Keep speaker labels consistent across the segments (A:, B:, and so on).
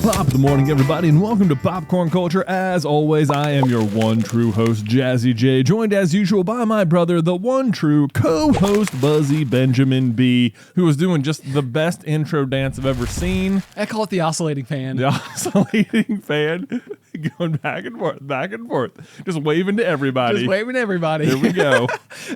A: Top of the morning, everybody, and welcome to Popcorn Culture. As always, I am your one true host, Jazzy J, joined as usual by my brother, the one true co-host, Buzzy Benjamin B, who is doing just the best intro dance I've ever seen.
B: I call it the oscillating fan.
A: The oscillating fan, going back and forth, just waving to everybody.
B: Just waving to everybody.
A: Here we go.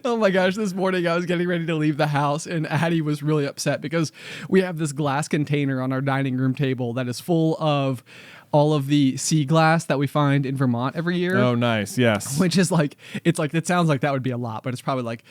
B: Oh my gosh, this morning I was getting ready to leave the house, and Addie was really upset because we have this glass container on our dining room table that is full of all of the seaglass that we find in Vermont every year.
A: Oh, nice. Yes.
B: Which is like, it sounds like that would be a lot, but it's probably like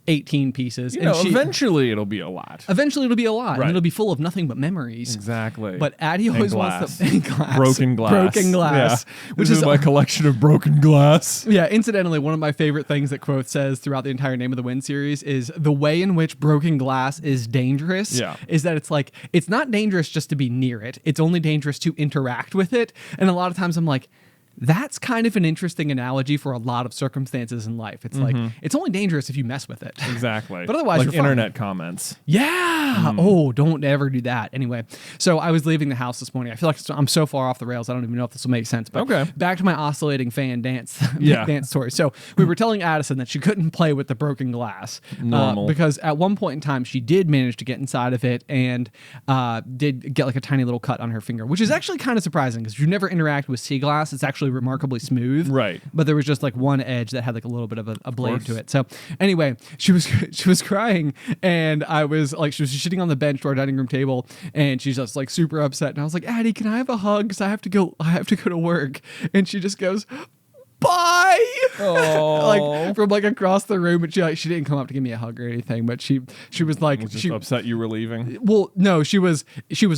B: 18 pieces.
A: You know, eventually it'll be a lot.
B: Eventually it'll be a lot.
A: Right.
B: And it'll be full of nothing but memories.
A: Exactly.
B: But Addie always wants the glass.
A: Broken glass.
B: Broken glass.
A: Yeah. Which is my collection of broken glass.
B: Yeah, incidentally, one of my favorite things that Quoth says throughout the entire Name of the Wind series is the way in which broken glass is dangerous is that it's like, it's not dangerous just to be near it. It's only dangerous to interact with it. And a lot of times I'm like, that's kind of an interesting analogy for a lot of circumstances in life. It's like, it's only dangerous if you mess with it.
A: Exactly.
B: But otherwise,
A: like
B: you're
A: internet comments.
B: Yeah. Oh, don't ever do that. Anyway, so I was leaving the house this morning. I feel like I'm so far off the rails. I don't even know if this will make sense. But back to my oscillating fan dance dance story. So we were telling Addison that she couldn't play with the broken glass.
A: Normal.
B: Because at one point in time, she did manage to get inside of it and did get like a tiny little cut on her finger, which is actually kind of surprising because if you never interact with sea glass, it's actually remarkably smooth.
A: Right.
B: But there was just like one edge that had like a little bit of a blade to it. So anyway, she was crying, and I was like, she was sitting on the bench to our dining room table, and she's just like super upset. And I was like, Addie, can I have a hug? Because I have to go to work. And she just goes, bye. Like from like across the room, but she didn't come up to give me a hug or anything, but she was like,
A: was just upset you were leaving.
B: Well, no, she was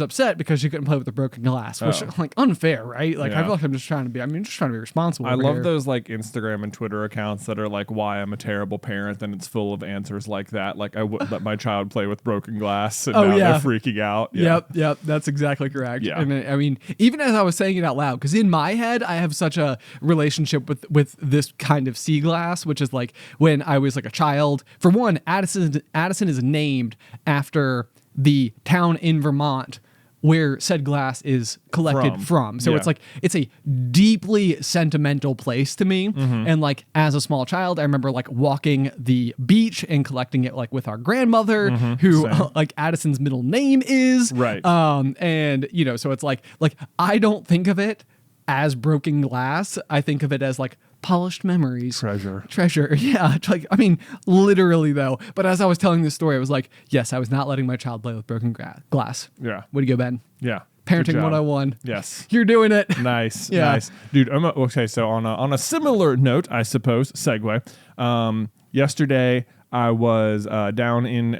B: upset because she couldn't play with the broken glass, which like unfair, right? Like I feel like I'm just trying to be responsible.
A: I love those like Instagram and Twitter accounts that are like, why I'm a terrible parent, and it's full of answers like that. Like I wouldn't let my child play with broken glass, and now they're freaking out.
B: Yep, that's exactly correct.
A: Yeah.
B: And I mean, even as I was saying it out loud, because in my head I have such a relationship with this kind of sea glass, which is like when I was like a child. For one, Addison is named after the town in Vermont where said glass is collected from. So it's a deeply sentimental place to me. And like as a small child, I remember like walking the beach and collecting it like with our grandmother, who like Addison's middle name is.
A: Right.
B: And you know, so it's like I don't think of it as broken glass. I think of it as like polished memories. Treasure. Yeah. Like, I mean, literally though. But as I was telling this story, I was like, yes, I was not letting my child play with broken glass.
A: Yeah.
B: Way to go, Ben.
A: Yeah.
B: Parenting 101.
A: Yes.
B: You're doing it.
A: Nice.
B: Yeah.
A: Nice. Dude, okay, so on a similar note, I suppose, segue, yesterday I was down in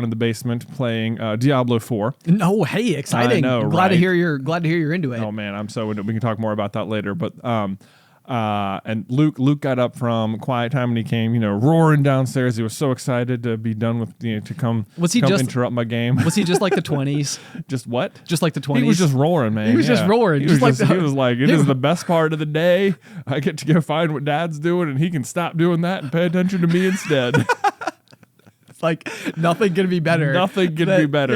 A: the basement playing Diablo 4.
B: No, hey, exciting!
A: I know,
B: glad to hear you're into it.
A: Oh man, I'm so into it. We can talk more about that later. But and Luke got up from quiet time and he came, roaring downstairs. He was so excited to be done with, to come.
B: Was he just
A: interrupt my game?
B: Was he just like the 20s?
A: Just what?
B: Just like the 20s.
A: He was just roaring, man.
B: He was just roaring.
A: He was like, it is the best part of the day. I get to go find what Dad's doing, and he can stop doing that and pay attention to me instead.
B: Like nothing can be better.
A: Nothing can be better.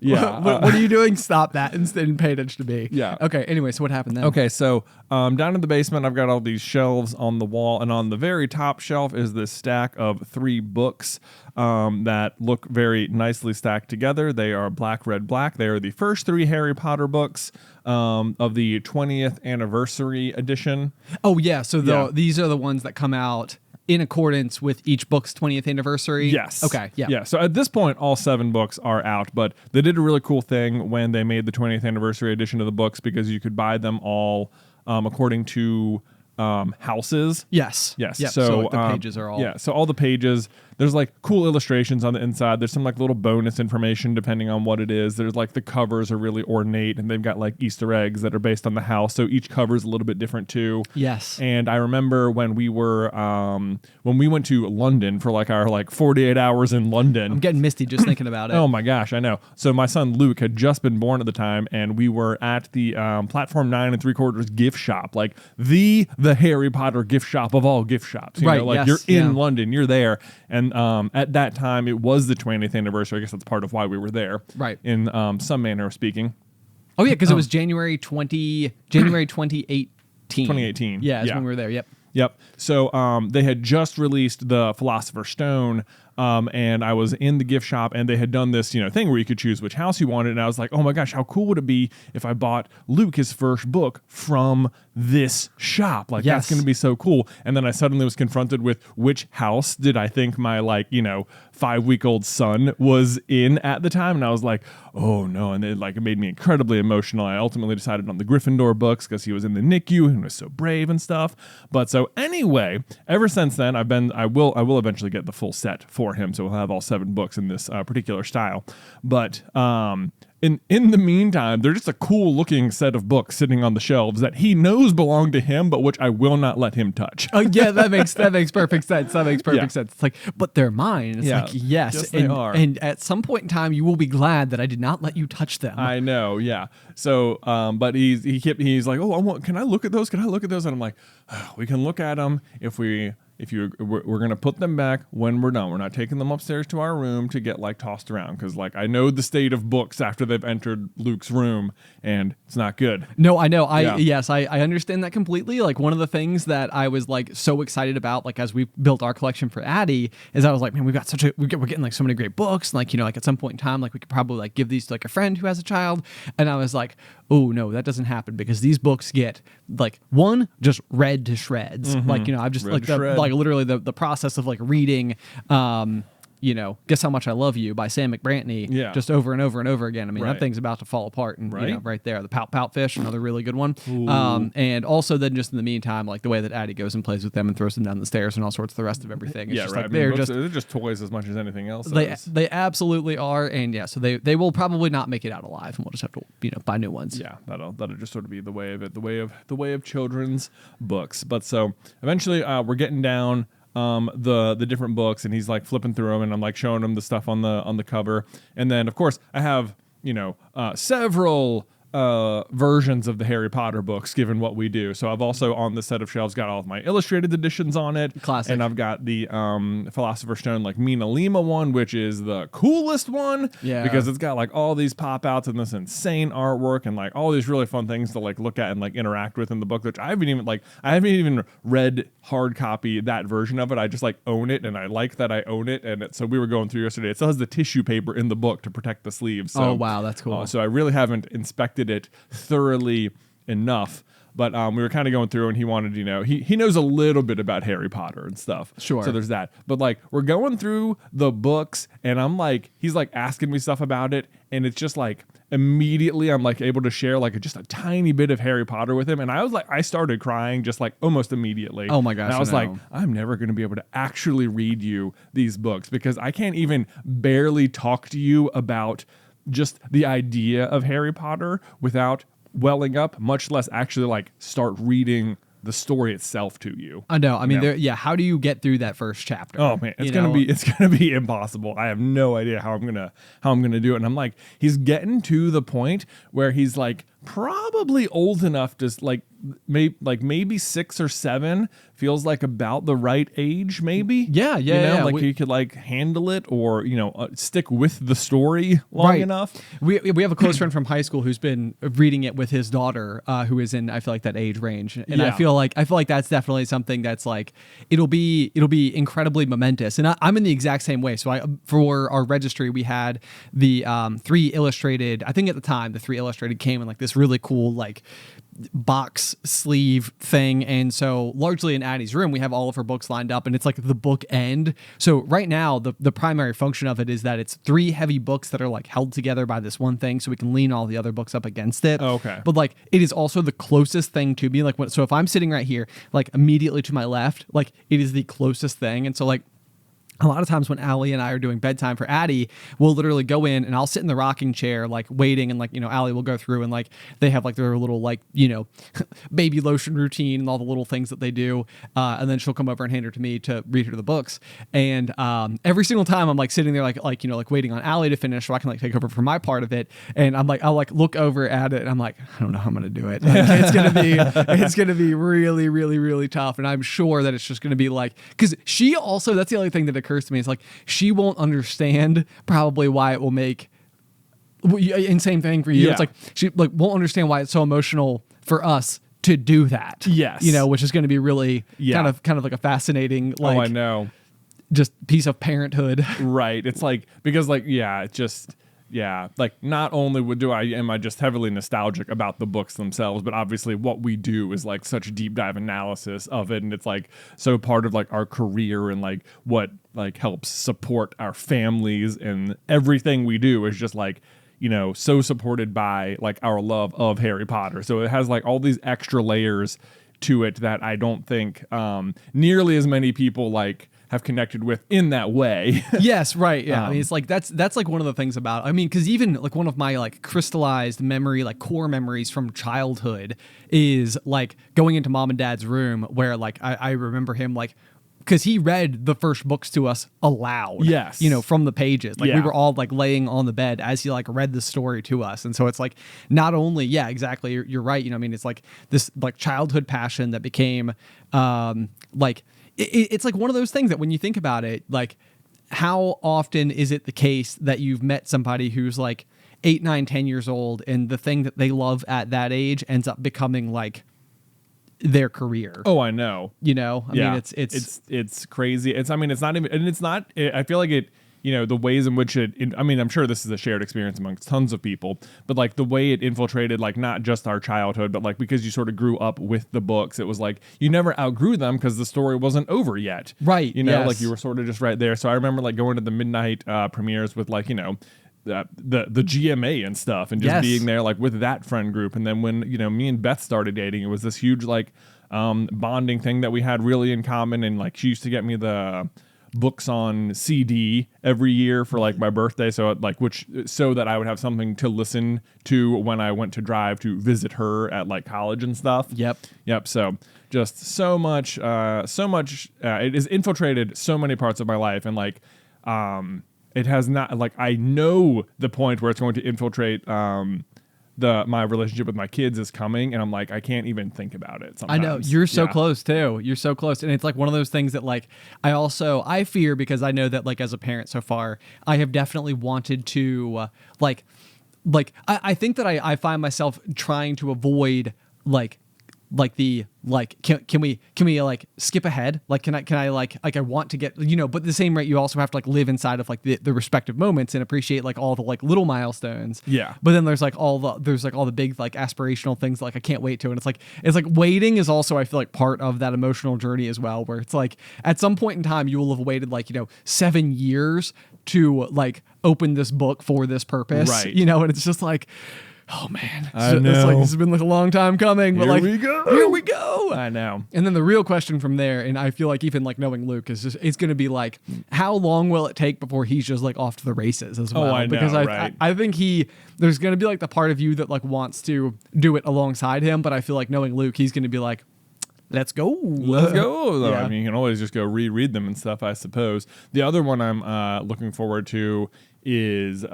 B: Yeah. What are you doing? Stop that and pay attention to me.
A: Yeah.
B: Okay. Anyway, so what happened then?
A: Okay, so down in the basement, I've got all these shelves on the wall, and on the very top shelf is this stack of 3 books that look very nicely stacked together. They are black, red, black. They are the first 3 Harry Potter books of the 20th anniversary edition.
B: Oh yeah. So these are the ones that come out in accordance with each book's 20th anniversary?
A: Yes.
B: Okay, yeah.
A: Yeah, so at this point, all 7 books are out, but they did a really cool thing when they made the 20th anniversary edition of the books, because you could buy them all according to houses.
B: Yes.
A: Yes.
B: Yep.
A: So
B: like the pages are all...
A: Yeah, so all the pages... There's like cool illustrations on the inside. There's some like little bonus information depending on what it is. There's like the covers are really ornate, and they've got like Easter eggs that are based on the house. So each cover is a little bit different too.
B: Yes.
A: And I remember when we were when we went to London for like our 48 hours in London.
B: I'm getting misty just thinking about it.
A: Oh my gosh, I know. So my son Luke had just been born at the time, and we were at the Platform 9 3/4 gift shop, like the Harry Potter gift shop of all gift shops. You know, like you're in London, you're there. And at that time, it was the 20th anniversary. I guess that's part of why we were there.
B: Right.
A: In some manner of speaking.
B: Oh yeah, because it was January 2018.
A: 2018.
B: Yeah, that's when we were there. Yep.
A: Yep. So they had just released the Philosopher's Stone, and I was in the gift shop, and they had done this, thing where you could choose which house you wanted, and I was like, oh my gosh, how cool would it be if I bought Luke his first book from this shop? Like,
B: Yes.
A: that's going to be so cool. And then I suddenly was confronted with which house did I think my 5-week-old son was in at the time, and I was like, oh no. And it made me incredibly emotional. I ultimately decided on the Gryffindor books because he was in the NICU and was so brave and stuff. But so anyway, ever since then, I will eventually get the full set for him, so we'll have all 7 books in this particular style. But in the meantime, they're just a cool looking set of books sitting on the shelves that he knows belong to him, but which I will not let him touch.
B: Oh yeah, that makes perfect sense. That makes perfect sense. It's like, but they're mine. It's like, yes,
A: they are.
B: And at some point in time, you will be glad that I did not let you touch them.
A: I know, yeah. So, but he's like, oh, can I look at those? Can I look at those? And I'm like, we can look at them we're gonna put them back when we're done. We're not taking them upstairs to our room to get tossed around, because I know the state of books after they've entered Luke's room, and it's not good.
B: No, I know. Yes, I understand that completely. One of the things that I was so excited about, as we built our collection for Addie, is I was like, man, we're getting so many great books. At some point in time, we could probably give these to a friend who has a child. And I was like, oh no, that doesn't happen, because these books get one, just read to shreds.
A: Mm-hmm.
B: I've just literally the process of reading Guess How Much I Love You by Sam McBrantney just over and over and over again. I mean, that thing's about to fall apart, and right there, the Pout Pout Fish, another really good one. And also then just in the meantime, the way that Addie goes and plays with them and throws them down the stairs and all sorts of the rest of everything. It's just
A: they're just toys as much as anything else.
B: They absolutely are, and so they will probably not make it out alive, and we'll just have to buy new ones.
A: Yeah, that'll just sort of be the way of it, the way of children's books. But so eventually we're getting down the different books, and he's flipping through them, and I'm showing him the stuff on the cover. And then of course I have several versions of the Harry Potter books, given what we do. So I've also, on this set of shelves, got all of my illustrated editions on it.
B: Classic.
A: And I've got the Philosopher's Stone Mina Lima one, which is the coolest one.
B: Yeah.
A: Because it's got all these pop outs and this insane artwork and all these really fun things to look at and interact with in the book, which I haven't even read hard copy that version of it. I just own it, and I like that I own it. And so we were going through yesterday. It still has the tissue paper in the book to protect the sleeves. So,
B: oh wow, that's cool.
A: So I really haven't inspected it thoroughly enough, but we were kind of going through, and he wanted, he knows a little bit about Harry Potter and stuff.
B: Sure.
A: So there's that. But we're going through the books, and I'm he's asking me stuff about it, and it's just immediately I'm able to share just a tiny bit of Harry Potter with him, and I started crying just almost immediately.
B: Oh my gosh.
A: And I was I'm never going to be able to actually read you these books, because I can't even barely talk to you about just the idea of Harry Potter without welling up, much less actually start reading the story itself to you.
B: I know. I mean, how do you get through that first chapter?
A: Oh man, it's gonna be impossible. I have no idea how I'm gonna do it. And I'm he's getting to the point where he's probably old enough to maybe 6 or 7 feels about the right age, maybe.
B: Yeah.
A: He could handle it, or stick with the story long enough.
B: We have a close friend from high school who's been reading it with his daughter, who is in, I feel that age range, and I feel like that's definitely something that's it'll be incredibly momentous. And I'm in the exact same way. So for our registry, we had the 3 illustrated. I think at the time the 3 illustrated came in this really cool box sleeve thing, and so largely in Addie's room we have all of her books lined up, and it's the book end. So right now the primary function of it is that it's 3 heavy books that are held together by this one thing, so we can lean all the other books up against it.
A: Okay.
B: But it is also the closest thing to me. So if I'm sitting right here, immediately to my left, it is the closest thing. And so a lot of times when Allie and I are doing bedtime for Addie, we'll literally go in, and I'll sit in the rocking chair, waiting, and Allie will go through, and they have their little baby lotion routine and all the little things that they do, and then she'll come over and hand her to me to read her the books. And every single time I'm sitting there waiting on Allie to finish so I can take over for my part of it, and I'll look over at it, and I'm I don't know how I'm gonna do it. It's gonna be really, really, really tough, and I'm sure that it's just gonna be because she also, that's the other thing that occurs to me, is she won't understand probably why it will make And same thing for you.
A: Yeah.
B: It's like she like won't understand why it's so emotional for us to do that.
A: Yes.
B: You know, which is going to be really
A: Yeah.
B: kind of like a fascinating like
A: I know.
B: just piece of parenthood.
A: Right. It's like, because like, yeah, it's just, yeah, like not only am I just heavily nostalgic about the books themselves, but obviously what we do is like such deep dive analysis of it. And it's like so part of like our career and like what like helps support our families, and everything we do is just like, you know, so supported by like our love of Harry Potter. So it has like all these extra layers to it that I don't think nearly as many people like have connected with in that way.
B: Yes, right. Yeah. I mean, it's like that's like one of the things about, I mean, because even like one of my like crystallized memory, like core memories from childhood is like going into mom and dad's room where like I remember him like, because he read the first books to us aloud.
A: Yes.
B: You know, from the pages. Like we
A: Yeah.
B: were all like laying on the bed as he like read the story to us. And so it's like not only, yeah, exactly. You're right. You know, I mean, it's like this like childhood passion that became like, it's like one of those things that when you think about it, like how often is it the case that you've met somebody who's like 8, 9, 10 years old, and the thing that they love at that age ends up becoming like their career.
A: Oh, I know.
B: You know, I mean,
A: it's crazy. I mean, it's not even, and it's not, I feel like it, you know, the ways in which I mean, I'm sure this is a shared experience amongst tons of people, but like the way it infiltrated, like not just our childhood, but like because you sort of grew up with the books, it was like you never outgrew them because the story wasn't over yet.
B: Right.
A: You know,
B: yes.
A: like you were sort of just right there. So I remember like going to the midnight premieres with like, you know, the GMA and stuff, and just
B: Yes.
A: being there like with that friend group. And then when, you know, me and Beth started dating, it was this huge like bonding thing that we had really in common. And like she used to get me the books on CD every year for like my birthday, so that I would have something to listen to when I went to drive to visit her at like college and stuff.
B: Yep.
A: So just so much it has infiltrated so many parts of my life, and like it has not, like I know the point where it's going to infiltrate my relationship with my kids is coming, and I'm like, I can't even think about it sometimes.
B: I know you're so
A: Yeah.
B: close too. You're so close. And it's like one of those things that like, I fear, because I know that like as a parent so far, I have definitely wanted to I think that I find myself trying to avoid can we like skip ahead? Like, can I like I want to get, you know, but at the same rate, you also have to like live inside of like the respective moments and appreciate like all the like little milestones.
A: Yeah.
B: But then there's all the big like aspirational things like I can't wait to. And it's like waiting is also, I feel like, part of that emotional journey as well, where it's like at some point in time you will have waited like, you know, 7 years to like open this book for this purpose.
A: Right.
B: You know, and it's just like, oh man,
A: I
B: it's
A: know.
B: like this has been like a long time coming, but
A: Here
B: like
A: we go.
B: here we go.
A: I know.
B: And then the real question from there, and I feel like even like knowing Luke is just, it's going to be like, how long will it take before he's just like off to the races as well?
A: I know,
B: because
A: right.
B: I think there's going to be like the part of you that like wants to do it alongside him, but I feel like knowing Luke, he's going to be like, let's go.
A: Let's go.
B: Yeah.
A: I mean, you can always just go reread them and stuff, I suppose. The other one I'm looking forward to is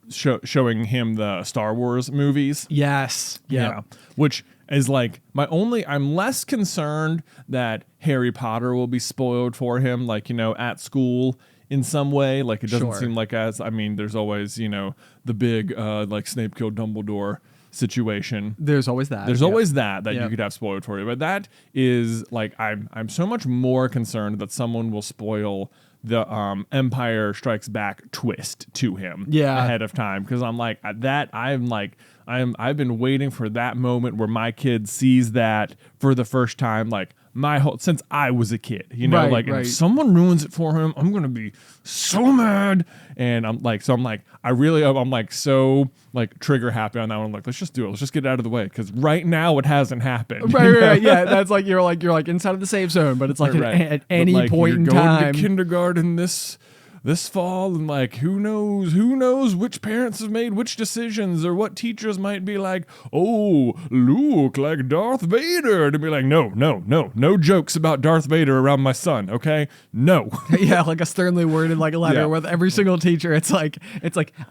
A: showing him the Star Wars movies.
B: Yes.
A: Yeah. Which is like I'm less concerned that Harry Potter will be spoiled for him, like, you know, at school in some way. Like, it doesn't
B: Sure.
A: seem like there's always, you know, the big, like Snape killed Dumbledore situation.
B: There's always that.
A: There's always that
B: Yep.
A: you could have spoiled for you. But that is like, I'm so much more concerned that someone will spoil the Empire Strikes Back twist to him ahead of time, because I'm like that. I've been waiting for that moment where my kid sees that for the first time, like since I was a kid, you know,
B: Right,
A: like and
B: right.
A: if someone ruins it for him, I'm gonna be so mad. And I'm like so like trigger happy on that one. I'm like, let's just do it. Let's just get it out of the way, because right now it hasn't happened.
B: Right. Yeah, that's like you're like inside of the safe zone, but it's like at any
A: But, like,
B: point in
A: you're going
B: time.
A: to kindergarten this fall, and like who knows which parents have made which decisions, or what teachers might be like, oh, Luke like Darth Vader, to be like, no jokes about Darth Vader around my son, okay? No.
B: Yeah, like a sternly worded like a letter
A: Yeah.
B: with every single teacher. It's like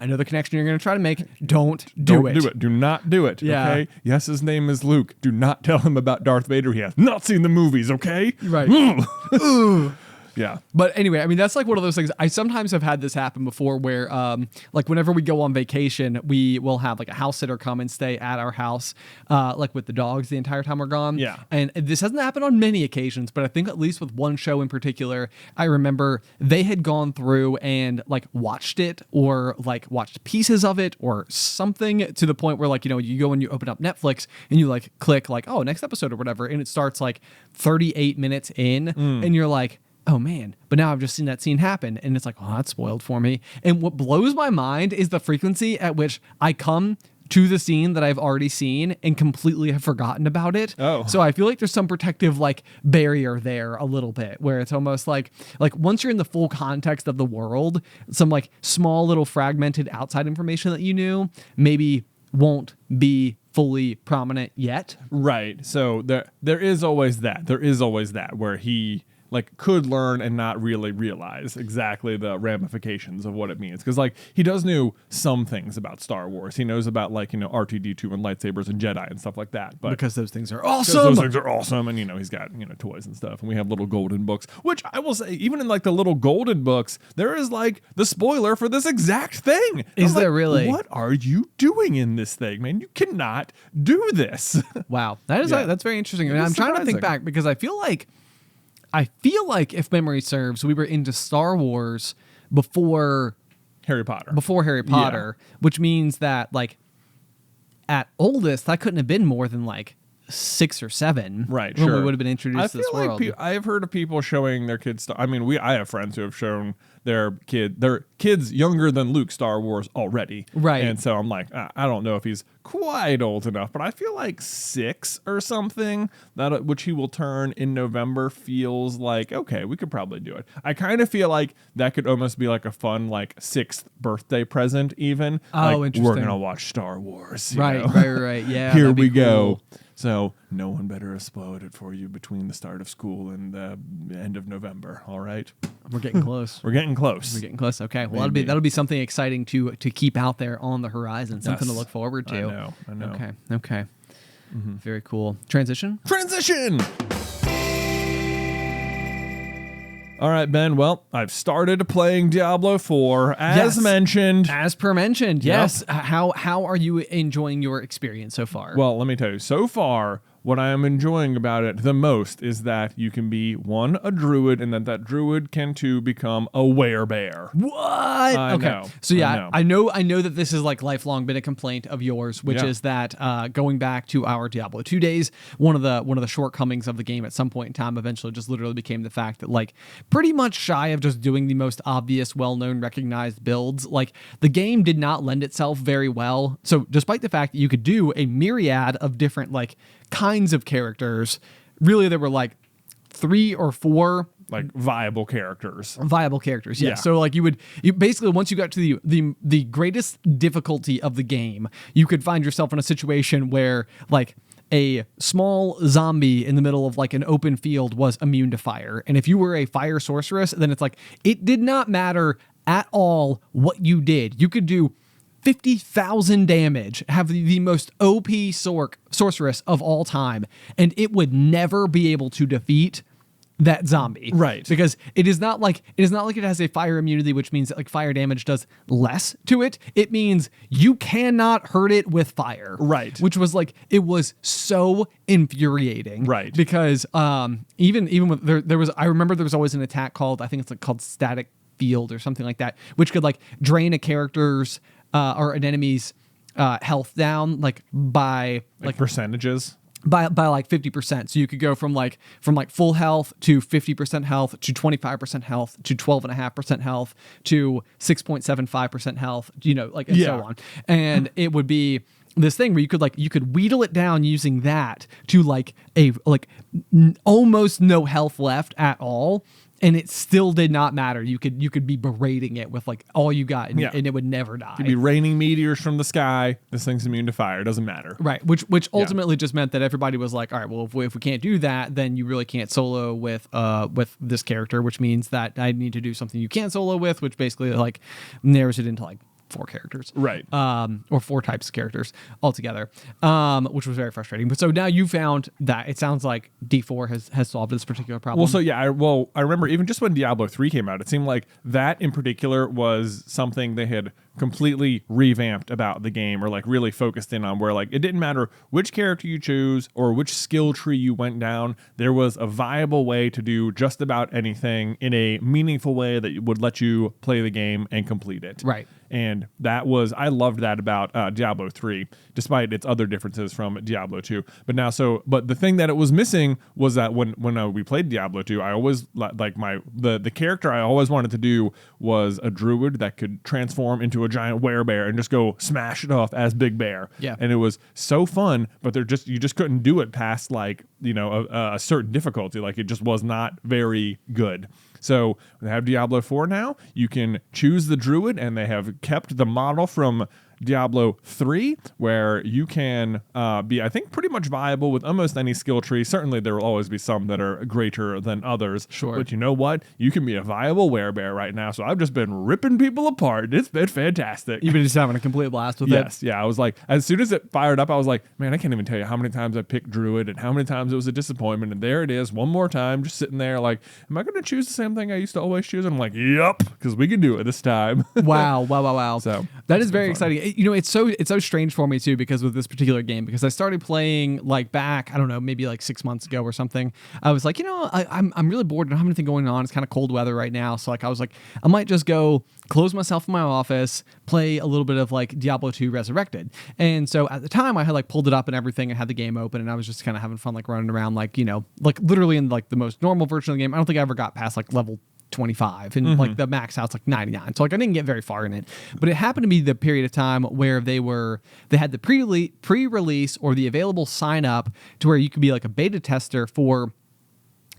B: I know the connection you're going to try to make. Don't do it.
A: Do not do it.
B: Yeah.
A: Okay. Yes, his name is Luke. Do not tell him about Darth Vader. He has not seen the movies. Okay.
B: Right.
A: Ooh. Yeah.
B: But anyway, I mean, that's like one of those things. I sometimes have had this happen before where, like, whenever we go on vacation, we will have like a house sitter come and stay at our house, like with the dogs the entire time we're gone.
A: Yeah.
B: And this hasn't happened on many occasions, but I think at least with one show in particular, I remember they had gone through and like watched it or like watched pieces of it or something to the point where, like, you know, you go and you open up Netflix and you like click like, oh, next episode or whatever. And it starts like 38 minutes in and you're like, oh man, but now I've just seen that scene happen. And it's like, oh, that's spoiled for me. And what blows my mind is the frequency at which I come to the scene that I've already seen and completely have forgotten about it.
A: Oh.
B: So I feel like there's some protective like barrier there a little bit where it's almost like once you're in the full context of the world, some like small little fragmented outside information that you knew maybe won't be fully prominent yet.
A: Right. So there is always that. There is always that where he like could learn and not really realize exactly the ramifications of what it means. Because like he does know some things about Star Wars. He knows about like, you know, R2-D2 and lightsabers and Jedi and stuff like that. But
B: Because those things are
A: because
B: awesome.
A: those things are awesome, and you know he's got, you know, toys and stuff, and we have little golden books. Which I will say, even in like the little golden books, there is like the spoiler for this exact thing.
B: Is
A: I'm
B: there
A: like,
B: really?
A: What are you doing in this thing, man? You cannot do this.
B: Wow. That is
A: Yeah.
B: that's very interesting.
A: It
B: And
A: is
B: I'm trying to think
A: surprising.
B: back because I feel like if memory serves, we were into Star Wars before
A: Harry Potter.
B: Harry Potter, which means that like at oldest that couldn't have been more than like 6 or 7,
A: Right,
B: when
A: sure.
B: we would have been introduced to this world.
A: I have heard of people showing their kids. I mean, I have friends who have shown their kids younger than Luke Star Wars already.
B: Right.
A: And so I'm like, I don't know if he's quite old enough, but I feel like 6 or something, that which he will turn in November, feels like okay, we could probably do it. I kind of feel like that could almost be like a fun like 6th birthday present, even.
B: Oh,
A: like,
B: interesting.
A: We're gonna watch Star Wars. you
B: Right,
A: know?
B: right. Yeah.
A: Here
B: that'd be
A: we go.
B: cool.
A: So no one better explode it for you between the start of school and the end of November. All right,
B: We're getting close.
A: we're getting close.
B: We're getting close. Okay. Well,
A: Maybe.
B: that'll be something exciting to keep out there on the horizon. Something to
A: Yes.
B: look forward to.
A: I know.
B: Okay. Very cool. Transition.
A: Transition. All right, Ben. Well, I've started playing Diablo 4, as
B: Yes.
A: mentioned.
B: As per mentioned,
A: Yep.
B: yes. How are you enjoying your experience so far?
A: Well, let me tell you. So far, what I am enjoying about it the most is that you can be a druid, and that druid can too become a werebear.
B: what?
A: I
B: Okay.
A: know,
B: So yeah,
A: I
B: I know that this is like lifelong been a complaint of yours, which
A: Yeah.
B: is that going back to our Diablo 2 days, one of the shortcomings of the game at some point in time eventually just literally became the fact that like pretty much shy of just doing the most obvious, well-known, recognized builds, like the game did not lend itself very well. So despite the fact that you could do a myriad of different like kinds of characters, really there were like 3 or 4
A: Like viable characters.
B: viable characters. Yeah.
A: Yeah.
B: So like you basically, once you got to the greatest difficulty of the game, you could find yourself in a situation where like a small zombie in the middle of like an open field was immune to fire. And if you were a fire sorceress, then it's like it did not matter at all what you did. You could do 50,000 damage, have the most OP sorceress of all time, and it would never be able to defeat that zombie.
A: Right.
B: Because it is not like it has a fire immunity, which means that like fire damage does less to it. It means you cannot hurt it with fire.
A: Right.
B: Which was like, it was so infuriating.
A: Right.
B: Because even with there was, I remember there was always an attack called, I think it's like called static field or something like that, which could like drain a character's or an enemy's health down like by
A: Like percentages.
B: by like 50%. So you could go from like full health to 50% health to 25% health to 12.5% health to 6.75% health, you know, like and
A: Yeah.
B: so on. And it would be this thing where you could wheedle it down using that to like almost no health left at all. And it still did not matter. You could be berating it with like all you got, and,
A: Yeah.
B: and it would never die.
A: It'd be raining meteors from the sky. This thing's immune to fire. It doesn't matter.
B: Right, which ultimately just meant that everybody was like, all right, well, if we can't do that, then you really can't solo with this character, which means that I need to do something you can't solo with, which basically like narrows it into like 4 characters,
A: Right.
B: or 4 types of characters altogether, which was very frustrating. But so now you found that it sounds like D4 has solved this particular problem.
A: Well, so yeah, I remember even just when Diablo 3 came out, it seemed like that in particular was something they had completely revamped about the game, or like really focused in on, where like it didn't matter which character you choose or which skill tree you went down, there was a viable way to do just about anything in a meaningful way that would let you play the game and complete it.
B: Right.
A: And I loved that about Diablo 3, despite its other differences from Diablo 2. But the thing that it was missing was that when we played Diablo 2, I always the character I always wanted to do was a druid that could transform into a giant werebear and just go smash it off as Big Bear.
B: Yeah.
A: And it was so fun, but you just couldn't do it past a certain difficulty. Like it just was not very good. So they have Diablo 4 now. You can choose the druid, and they have kept the model from Diablo 3, where you can be, I think, pretty much viable with almost any skill tree. Certainly, there will always be some that are greater than others.
B: Sure.
A: But you know what? You can be a viable werebear right now. So I've just been ripping people apart. It's been fantastic.
B: You've been just having a complete blast with it.
A: Yes, yeah. I was like, as soon as it fired up, I was like, man, I can't even tell you how many times I picked druid and how many times it was a disappointment. And there it is, one more time, just sitting there like, am I going to choose the same thing I used to always choose? And I'm like, yup, because we can do it this time.
B: Wow.
A: So
B: that is very exciting. You know, it's so strange for me too, because with this particular game, because I started playing like back, I don't know, maybe like 6 months ago or something. I was like, I'm really bored. I don't have anything going on. It's kind of cold weather right now. So like, I was like, I might just go close myself in my office, play a little bit of like Diablo 2 Resurrected. And so at the time I had like pulled it up and everything and had the game open, and I was just kind of having fun, like running around, like, like literally in like the most normal version of the game. I don't think I ever got past like level 25, and like the max out's like 99. So like I didn't get very far in it, but it happened to be the period of time where they had the pre-release or the available sign up to where you could be like a beta tester for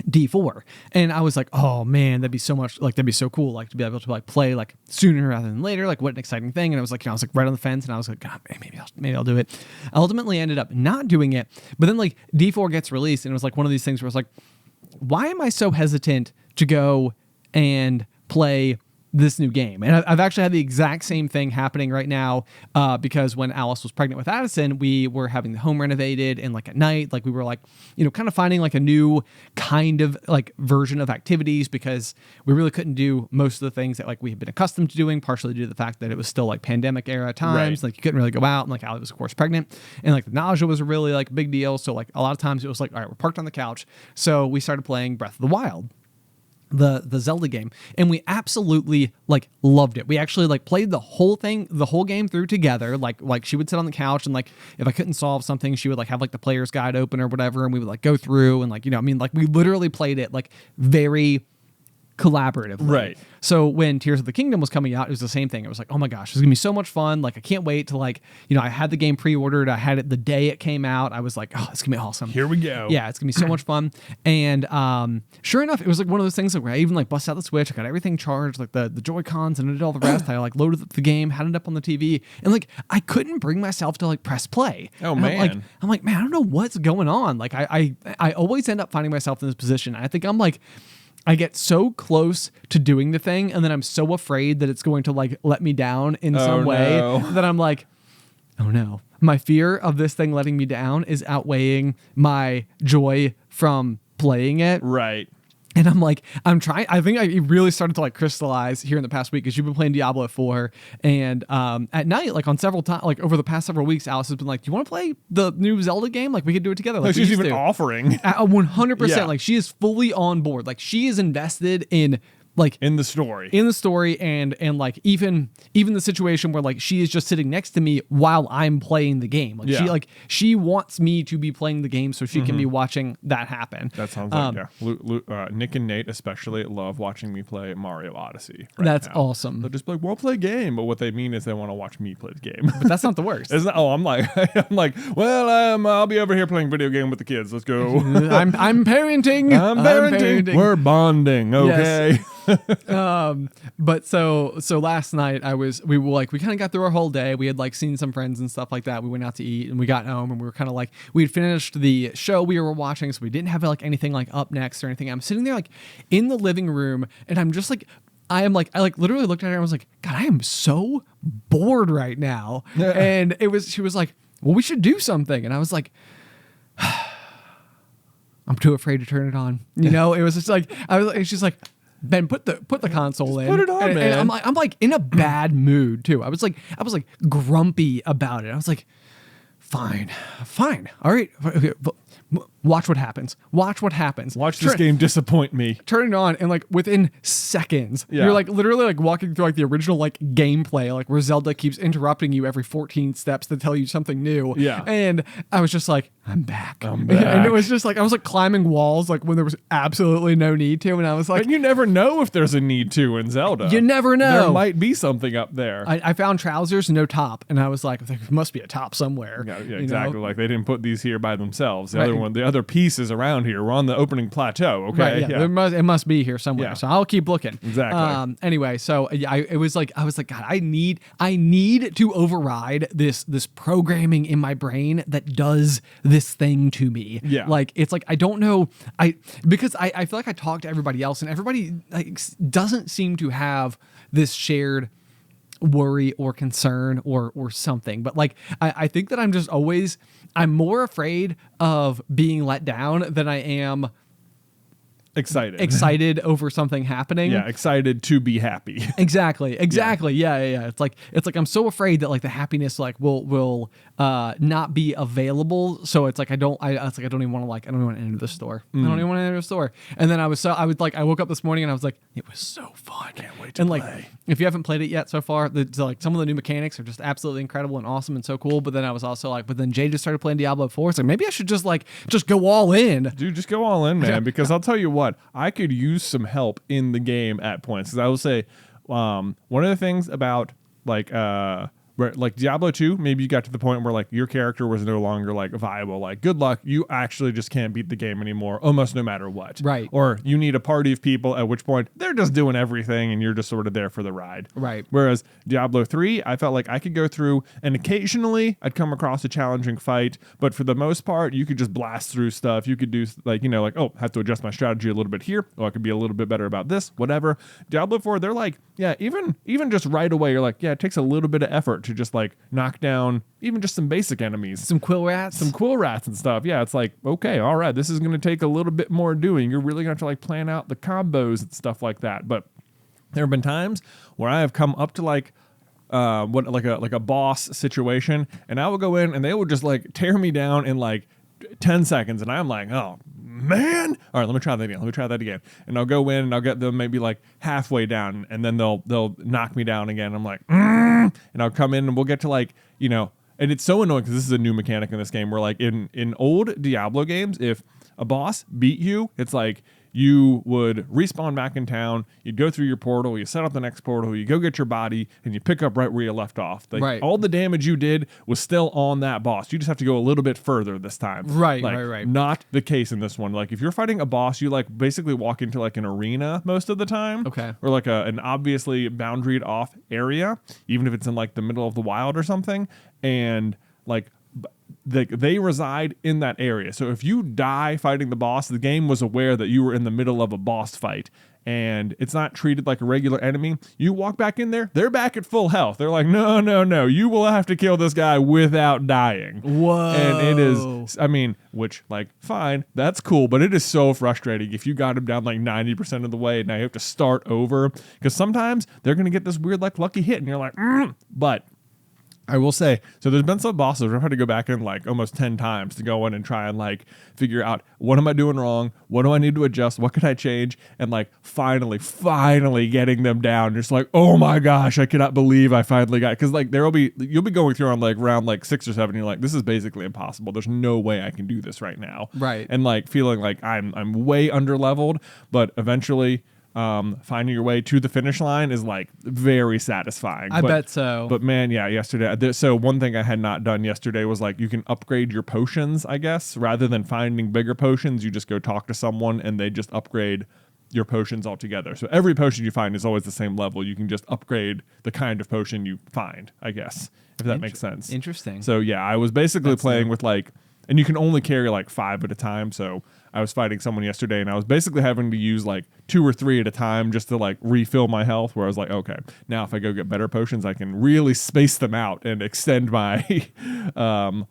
B: D4. And I was like, oh man, that'd be so cool, like to be able to like play like sooner rather than later. Like what an exciting thing. And I was like, I was like right on the fence, and I was like, God, maybe I'll do it. I ultimately ended up not doing it. But then like D4 gets released, and it was like one of these things where I was like, why am I so hesitant to go and play this new game? And I've actually had the exact same thing happening right now, because when Alice was pregnant with Addison, we were having the home renovated, and like at night, like we were like, kind of finding like a new kind of like version of activities, because we really couldn't do most of the things that like we had been accustomed to doing, partially due to the fact that it was still like pandemic era times. Right. Like you couldn't really go out, and like Alice was of course pregnant, and like the nausea was a really like big deal. So like a lot of times it was like, all right, we're parked on the couch. So we started playing Breath of the Wild, the Zelda game, and we absolutely like loved it. We actually like played the whole game through together. Like she would sit on the couch, and like if I couldn't solve something, she would like have like the player's guide open or whatever, and we would like go through and like, like we literally played it like very collaboratively.
A: Right.
B: So when Tears of the Kingdom was coming out, it was the same thing. It was like, oh my gosh, this is gonna be so much fun. Like I can't wait to like, I had the game pre-ordered. I had it the day it came out. I was like, oh, it's gonna be awesome.
A: Here we go.
B: Yeah, it's gonna be so much fun. And sure enough, it was like one of those things where I even like bust out the Switch. I got everything charged, like the Joy-Cons, and I did all the rest. I like loaded up the game, had it up on the TV, and like I couldn't bring myself to like press play.
A: Oh
B: and
A: man.
B: I'm like, man, I don't know what's going on. Like I always end up finding myself in this position. I think I'm like, I get so close to doing the thing, and then I'm so afraid that it's going to like let me down in some way that I'm like, oh no. My fear of this thing letting me down is outweighing my joy from playing it.
A: Right.
B: And I'm like, I think it really started to like crystallize here in the past week, because you've been playing Diablo 4, and at night, like on several times, like over the past several weeks, Alice has been like, do you want to play the new Zelda game? Like we could do it together. Like
A: she's even offering.
B: 100%.
A: Yeah.
B: Like she is fully on board. Like she is invested in like
A: in the story,
B: and like even the situation where like she is just sitting next to me while I'm playing the game. Like she wants me to be playing the game so she can be watching that happen.
A: That sounds like Nick and Nate especially love watching me play Mario Odyssey.
B: That's
A: now.
B: awesome.
A: They'll just be like, "We'll play a game," but what they mean is they want to watch me play the game.
B: But that's not the worst.
A: Isn't that, I'm like, well, I'll be over here playing video game with the kids. Let's go.
B: I'm parenting. I'm parenting.
A: We're bonding. Okay.
B: Yes. But so last night we kind of got through our whole day. We had like seen some friends and stuff like that. We went out to eat, and we got home, and we were kind of like, we had finished the show we were watching, so we didn't have like anything like up next or anything. I'm sitting there like in the living room, and I'm just like I literally looked at her and I was like, God, I am so bored right now.
A: Yeah.
B: And she was like, well, we should do something. And I was like, I'm too afraid to turn it on. You know, it was just like, and she's like, Ben, put the console in.
A: put it on,
B: and
A: man.
B: I'm like in a bad mood too. I was like grumpy about it. I was like, fine. All right. Okay, watch what happens. Watch
A: This game disappoint me.
B: Turn it on, and like within seconds,
A: Yeah.
B: you're like literally like walking through like the original like gameplay, like where Zelda keeps interrupting you every 14 steps to tell you something new.
A: Yeah.
B: And I was just like, I'm back.
A: I'm back.
B: And it was just like I was like climbing walls like when there was absolutely no need to, and I was like,
A: But you never know if there's a need to in Zelda.
B: you never know.
A: There might be something up there.
B: I found trousers, no top, and I was like, there must be a top somewhere.
A: Yeah,
B: you
A: exactly.
B: know?
A: Like they didn't put these here by themselves.
B: Right.
A: The other pieces around here. We're on the opening plateau. Okay.
B: Right, yeah. It must be here somewhere.
A: Yeah.
B: So I'll keep looking.
A: Exactly.
B: Anyway, so I was like, God, I need to override this programming in my brain that does this thing to me.
A: Yeah.
B: Like it's like I don't know. Because I feel like I talk to everybody else, and everybody like doesn't seem to have this shared worry or concern or something. But like I think that I'm more afraid of being let down than I am excited over something happening.
A: Yeah, excited to be happy.
B: Exactly. Yeah. It's like I'm so afraid that like the happiness like will not be available. So it's like I don't even want to enter the store. I don't even want to enter the store. And then I woke up this morning and I was like, it was so fun.
A: Can't wait to
B: and
A: play.
B: like if you haven't played it yet so far, like some of the new mechanics are just absolutely incredible and awesome and so cool. But then I was also like, then Jay just started playing Diablo 4. So maybe I should just go all in.
A: Dude, just go all in, man, because I'll tell you what, I could use some help in the game at points. Because I will say, one of the things about like Diablo 2, maybe you got to the point where like your character was no longer like viable. Like, good luck, you actually just can't beat the game anymore, almost no matter what.
B: Right.
A: Or you need a party of people, at which point they're just doing everything and you're just sort of there for the ride.
B: Right.
A: Whereas Diablo 3, I felt like I could go through and occasionally I'd come across a challenging fight, but for the most part, you could just blast through stuff. You could do like, oh, have to adjust my strategy a little bit here. Oh, I could be a little bit better about this, whatever. Diablo 4, they're like, yeah, even just right away, you're like, yeah, it takes a little bit of effort to just like knock down even just some basic enemies.
B: Some quill rats.
A: And stuff. Yeah, it's like, okay, all right, this is going to take a little bit more doing. You're really going to have to like plan out the combos and stuff like that. But there have been times where I have come up to like a boss situation, and I will go in and they will just like tear me down in like 10 seconds, and I'm like, oh man, all right, let me try that again. And I'll go in and I'll get them maybe like halfway down, and then they'll knock me down again. I'm like, and I'll come in and we'll get to like, and it's so annoying because this is a new mechanic in this game where like in old Diablo games, if a boss beat you, it's like you would respawn back in town, you'd go through your portal, you set up the next portal, you go get your body, and you pick up right where you left off. Like,
B: right.
A: All the damage you did was still on that boss. You just have to go a little bit further this time.
B: Right.
A: Not the case in this one. Like, if you're fighting a boss, you like basically walk into like an arena most of the time.
B: Okay.
A: Or like an obviously boundaried off area, even if it's in like the middle of the wild or something. And like, they reside in that area. So if you die fighting the boss, the game was aware that you were in the middle of a boss fight, and it's not treated like a regular enemy. You walk back in there, they're back at full health. They're like, no, you will have to kill this guy without dying.
B: Whoa.
A: And it is, which like, fine, that's cool, but it is so frustrating if you got him down like 90% of the way and now you have to start over, because sometimes they're going to get this weird like lucky hit and you're like, but I will say, so there's been some bosses where I've had to go back in like almost 10 times to go in and try and like figure out, what am I doing wrong? What do I need to adjust? What could I change? And like finally getting them down. Just like, oh my gosh, I cannot believe I finally got it. Cause like you'll be going through on like round like 6 or 7. And you're like, this is basically impossible. There's no way I can do this right now.
B: Right.
A: And like feeling like I'm way under leveled, but eventually finding your way to the finish line is like very satisfying.
B: I bet so.
A: But man, yeah, yesterday. So one thing I had not done yesterday was like you can upgrade your potions, I guess, rather than finding bigger potions. You just go talk to someone and they just upgrade your potions altogether. So every potion you find is always the same level. You can just upgrade the kind of potion you find, I guess, if that makes sense.
B: Interesting.
A: So yeah, I was basically playing with like and you can only carry like 5 at a time. So I was fighting someone yesterday and I was basically having to use like 2 or 3 at a time just to like refill my health, where I was like, okay, now if I go get better potions, I can really space them out and extend my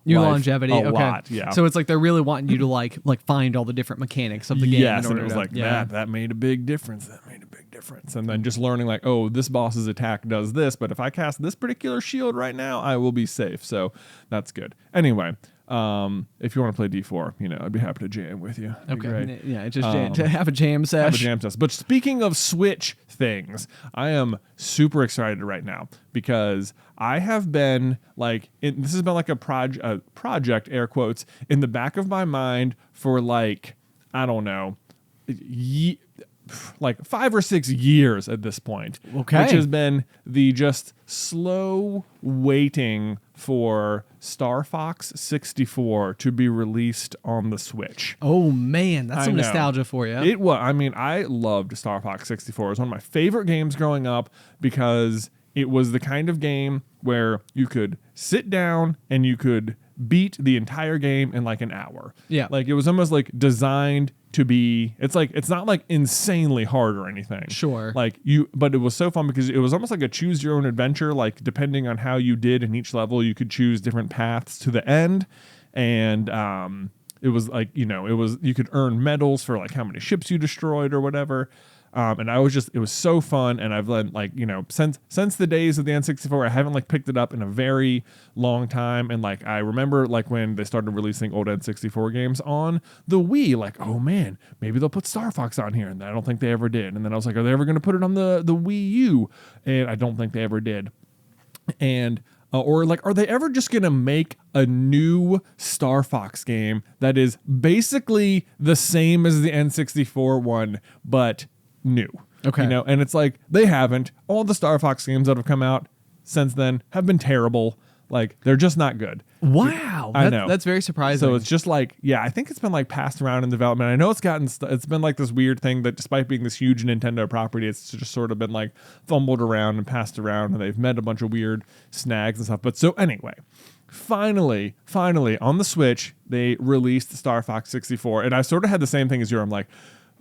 B: Your
A: life
B: longevity.
A: a
B: Okay.
A: lot. Yeah.
B: So it's like they're really wanting you to like find all the different mechanics of the game.
A: Yes,
B: in
A: and
B: order
A: it was
B: to-
A: like
B: yeah.
A: that made a big difference. That made a big difference. And then just learning like, oh, this boss's attack does this, but if I cast this particular shield right now, I will be safe. So that's good. Anyway, if you want to play D4, I'd be happy to jam with you. It'd be great.
B: Okay. Yeah, just to have a jam sesh.
A: Have a jam test. But speaking of Switch things, I am super excited right now because I have been like, this has been like a project, air quotes, in the back of my mind for like, I don't know, like 5 or 6 years at this point.
B: Okay.
A: Which has been the just slow waiting for Star Fox 64 to be released on the Switch.
B: Oh man, that's some
A: I know.
B: nostalgia for you.
A: It was. I mean, I loved Star Fox 64. It was one of my favorite games growing up because it was the kind of game where you could sit down and you could beat the entire game in like an hour.
B: Yeah.
A: Like it was almost like designed to be, it's not like insanely hard or anything.
B: Sure.
A: But it was so fun because it was almost like a choose your own adventure. Like depending on how you did in each level, you could choose different paths to the end. And, it was like, you could earn medals for like how many ships you destroyed or whatever. And it was so fun. And I've let since the days of the N64, I haven't like picked it up in a very long time. And like, I remember like when they started releasing old N64 games on the Wii, like, oh man, maybe they'll put Star Fox on here. And I don't think they ever did. And then I was like, are they ever going to put it on the Wii U? And I don't think they ever did. And, or like, are they ever just going to make a new Star Fox game that is basically the same as the N64 one, but new?
B: Okay.
A: And it's like, they haven't. All the Star Fox games that have come out since then have been terrible. Like, they're just not good.
B: Wow.
A: I know.
B: That's very surprising.
A: So it's just like, yeah, I think it's been like passed around in development. I know it's been like this weird thing that despite being this huge Nintendo property, it's just sort of been like fumbled around and passed around, and they've met a bunch of weird snags and stuff. But so anyway, finally on the Switch, they released Star Fox 64. And I sort of had the same thing as you. I'm like,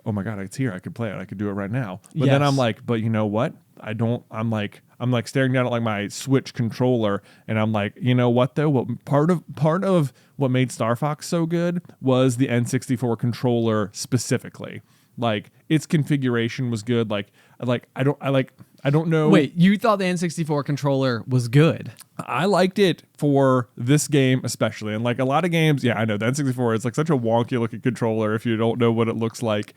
A: oh my God, it's here. I could play it. I could do it right now. But then I'm like, but you know what? I'm like staring down at like my Switch controller, and I'm like, you know what though? What part of what made Star Fox so good was the N64 controller specifically. Like its configuration was good. I don't know.
B: Wait, you thought the N64 controller was good?
A: I liked it for this game especially. And like a lot of games, yeah, I know the N64 is like such a wonky looking controller if you don't know what it looks like.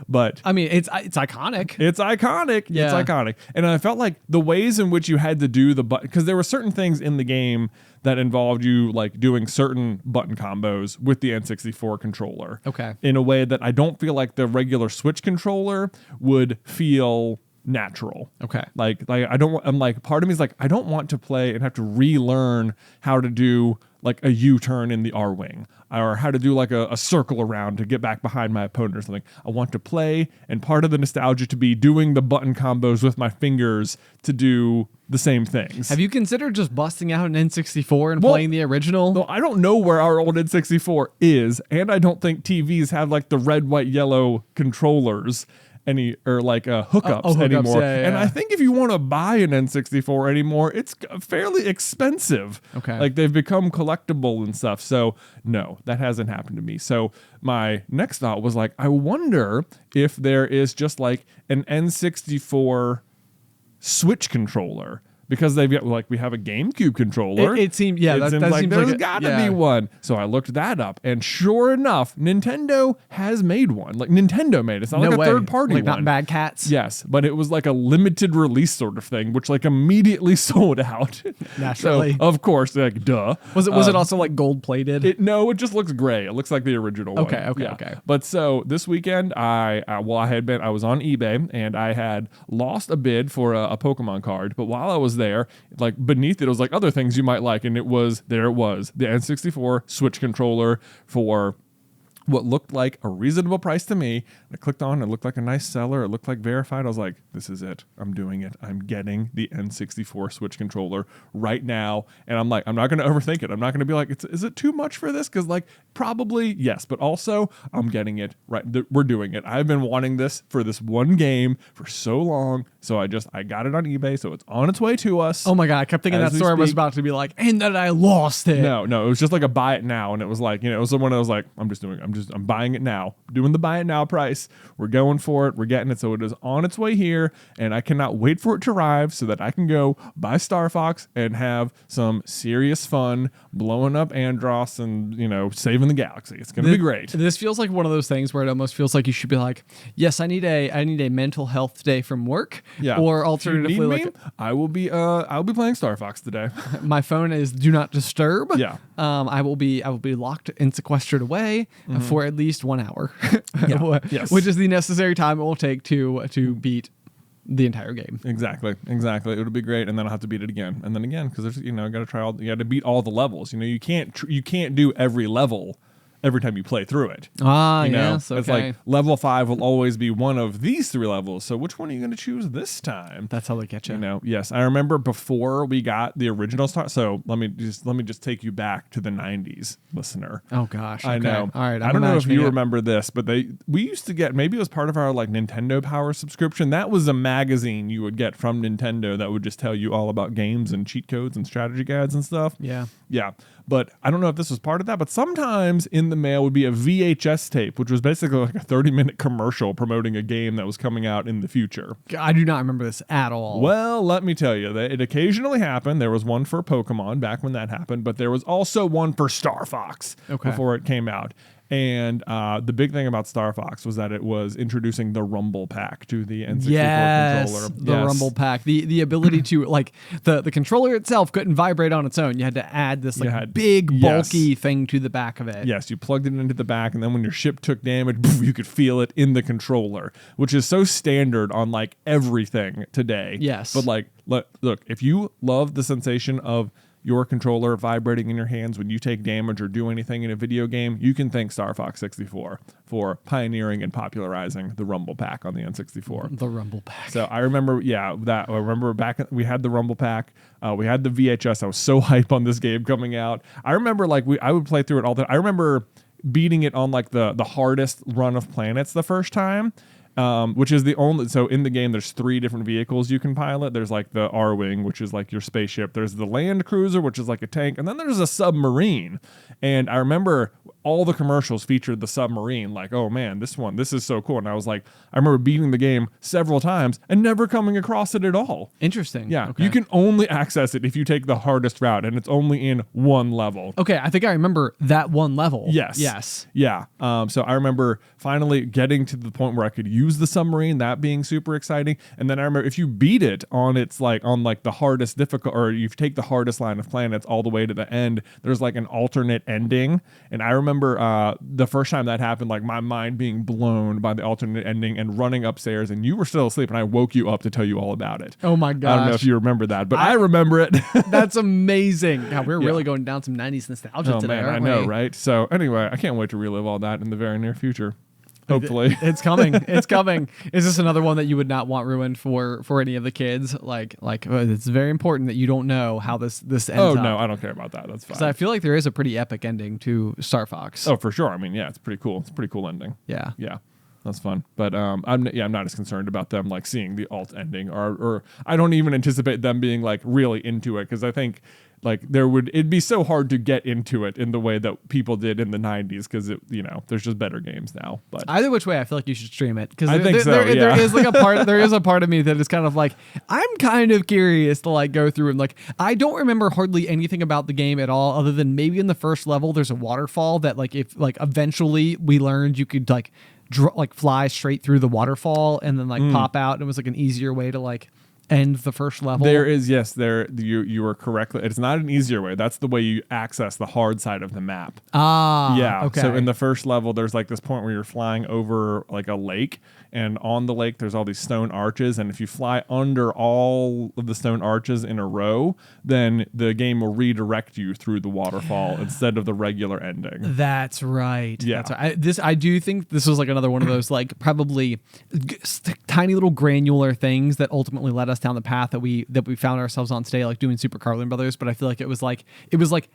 A: But
B: I mean, it's iconic.
A: it's iconic.
B: Yeah.
A: It's iconic. And I felt like the ways in which you had to do the button, because there were certain things in the game that involved you like doing certain button combos with the N64 controller.
B: Okay.
A: In a way that I don't feel like the regular Switch controller would feel natural.
B: Okay.
A: Like I'm like, part of me is like, I don't want to play and have to relearn how to do like a U-turn in the R-wing, or how to do like a circle around to get back behind my opponent or something. I want to play, and part of the nostalgia to be doing the button combos with my fingers to do the same things.
B: Have you considered just busting out an N64 and playing the original?
A: No, I don't know where our old N64 is, and I don't think TVs have like the red, white, yellow controllers hookups anymore.
B: Yeah.
A: And I think if you want to buy an N64 anymore, it's fairly expensive.
B: Okay.
A: Like they've become collectible and stuff. So no, that hasn't happened to me. So my next thought was like, I wonder if there is just like an N64 Switch controller. Because they've got, like, we have a GameCube controller.
B: It seemed, yeah, that
A: seems
B: seems
A: like
B: like
A: there's
B: a-
A: got to
B: yeah.
A: be one. So I looked that up, and sure enough, Nintendo has made one. Like, Nintendo made it. It's not
B: No
A: like
B: way.
A: a third-party
B: like
A: one.
B: not Bad Cats.
A: Yes, but it was like a limited release sort of thing, which like immediately sold out.
B: Naturally.
A: So, of course, like, duh.
B: Was it also like gold plated?
A: No, it just looks gray. It looks like the original one.
B: Okay.
A: But so this weekend, I was on eBay and I had lost a bid for a Pokemon card. But while I was there, like beneath it was like other things you might like, and the N64 Switch controller for what looked like a reasonable price to me. I clicked on, it looked like a nice seller. It looked like verified. I was like, this is it. I'm doing it. I'm getting the N64 Switch controller right now. And I'm like, I'm not going to overthink it. I'm not going to be like, is it too much for this? Because like, probably yes, but also I'm getting it right. We're doing it. I've been wanting this for this one game for so long. So I got it on eBay. So it's on its way to us.
B: Oh my God. I kept thinking that story was about to be like, and then I lost it.
A: No, it was just like a buy it now. And it was like, it was the one I was like, I'm buying it now. Doing the buy it now price. We're going for it. We're getting it. So it is on its way here. And I cannot wait for it to arrive so that I can go buy Star Fox and have some serious fun blowing up Andros and, saving the galaxy. It's going to be great.
B: This feels like one of those things where it almost feels like you should be like, yes, I need a mental health day from work.
A: Yeah.
B: Or alternatively,
A: like I will be playing Star Fox today.
B: My phone is do not disturb.
A: Yeah.
B: I will be locked and sequestered away for at least 1 hour.
A: Yes.
B: Which is the necessary time it will take to beat the entire game.
A: Exactly. It'll be great, and then I'll have to beat it again, and then again, because there's I got to try you got to beat all the levels. You can't do every level every time you play through it.
B: Yes, okay.
A: It's like level 5 will always be one of these 3 levels. So which one are you going to choose this time?
B: That's how they get you.
A: Yes, I remember before we got the original Star. So let me just take you back to the 90s, listener.
B: Oh gosh,
A: I know.
B: All right,
A: I don't know if you remember this, but we used to get, maybe it was part of our like Nintendo Power subscription. That was a magazine you would get from Nintendo that would just tell you all about games and cheat codes and strategy guides and stuff.
B: Yeah.
A: But I don't know if this was part of that, but sometimes in the mail would be a VHS tape, which was basically like a 30-minute commercial promoting a game that was coming out in the future.
B: I do not remember this at all.
A: Well, let me tell you, that it occasionally happened. There was one for Pokemon back when that happened, but there was also one for Star Fox before it came out. And the big thing about Star Fox was that it was introducing the Rumble Pack to the N64 controller.
B: The Rumble Pack. The ability to, like, the controller itself couldn't vibrate on its own. You had to add this big, bulky thing to the back of it.
A: Yes, you plugged it into the back, and then when your ship took damage, you could feel it in the controller, which is so standard on, like, everything today.
B: Yes.
A: But, like, look, if you love the sensation of your controller vibrating in your hands when you take damage or do anything in a video game, you can thank Star Fox 64 for pioneering and popularizing the Rumble Pack on the N64.
B: The Rumble Pack.
A: So I remember, we had the Rumble Pack. We had the VHS. I was so hype on this game coming out. I remember I would play through it all the time. I remember beating it on like the hardest run of planets the first time. Which is the only, so in the game, there's 3 different vehicles you can pilot. There's like the R-Wing, which is like your spaceship. There's the land cruiser, which is like a tank. And then there's a submarine. And I remember all the commercials featured the submarine. Like, oh man, this is so cool. And I was like, I remember beating the game several times and never coming across it at all.
B: Interesting.
A: Yeah.
B: Okay.
A: You can only access it if you take the hardest route, and it's only in one level.
B: Okay. I think I remember that one level.
A: Yes. Yeah. So I remember finally getting to the point where I could use the submarine, that being super exciting. And then I remember if you beat it on its like the hardest difficult, or you take the hardest line of planets all the way to the end, there's like an alternate ending. And I remember the first time that happened, like my mind being blown by the alternate ending and running upstairs, and you were still asleep, and I woke you up to tell you all about it.
B: Oh my gosh.
A: I don't know if you remember that, but I remember it.
B: That's amazing. God, we're really going down some 90s nostalgia today,
A: man,
B: aren't
A: I know,
B: we?
A: right? So anyway, I can't wait to relive all that in the very near future. Hopefully.
B: It's coming. It's coming. Is this another one that you would not want ruined for any of the kids? Like it's very important that you don't know how this ends up.
A: Oh, no, I don't care about that. That's fine.
B: Because I feel like there is a pretty epic ending to Star Fox.
A: Oh, for sure. I mean, yeah, it's pretty cool. It's a pretty cool ending.
B: Yeah.
A: Yeah. That's fun. But I'm not as concerned about them like seeing the alt ending, or I don't even anticipate them being like really into it, because I think like it'd be so hard to get into it in the way that people did in the 90s, because there's just better games now. But
B: either which way, I feel like you should stream it, because
A: there
B: is like there is a part of me that is kind of like, I'm kind of curious to like go through and like, I don't remember hardly anything about the game at all, other than maybe in the first level there's a waterfall that like if like eventually we learned you could like fly straight through the waterfall and then like pop out, and it was like an easier way to like end the first level?
A: There is, yes, there you are correctly. It's not an easier way. That's the way you access the hard side of the map. Yeah.
B: Okay.
A: So in the first level, there's like this point where you're flying over like a lake, and on the lake there's all these stone arches, and if you fly under all of the stone arches in a row, then the game will redirect you through the waterfall instead of the regular ending.
B: That's right.
A: Yeah.
B: That's right. I do think this was like another one of those like probably tiny little granular things that ultimately led us down the path that we found ourselves on today, like doing Super Carlin Brothers. But I feel like it was like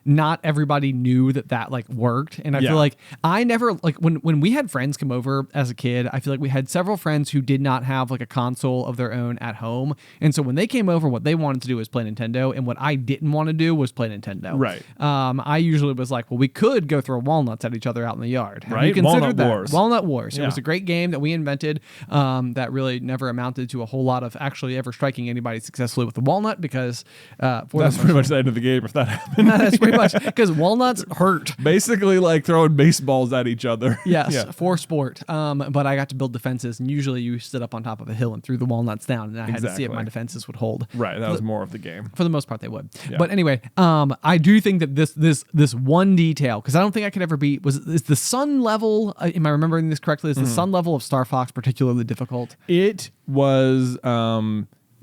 B: not everybody knew that like worked, and I feel like I never like when we had friends come over as a kid, I feel like we had several friends who did not have like a console of their own at home, and so when they came over, what they wanted to do was play Nintendo, and what I didn't want to do was play Nintendo.
A: Right.
B: I usually was like, well, we could go throw walnuts at each other out in the yard. Have
A: Right.
B: you considered
A: Walnut
B: that?
A: Wars.
B: Walnut Wars.
A: Yeah.
B: It was a great game that we invented that really never amounted to a whole lot of actually ever striking anybody successfully with the walnut, because
A: That's pretty much the end of the game if that happened.
B: that's pretty much because walnuts hurt.
A: Basically like throwing baseballs at each other.
B: Yes,
A: Yeah.
B: for sport. But I got to build defenses, and usually you stood up on top of a hill and threw the walnuts down, and I had to see if my defenses would hold.
A: Right. That was more of the game.
B: For the most part, they would.
A: Yeah.
B: But anyway, I do think that this one detail, because I don't think I could ever beat, is the sun level. Am I remembering this correctly? Is the sun level of Star Fox particularly difficult?
A: It was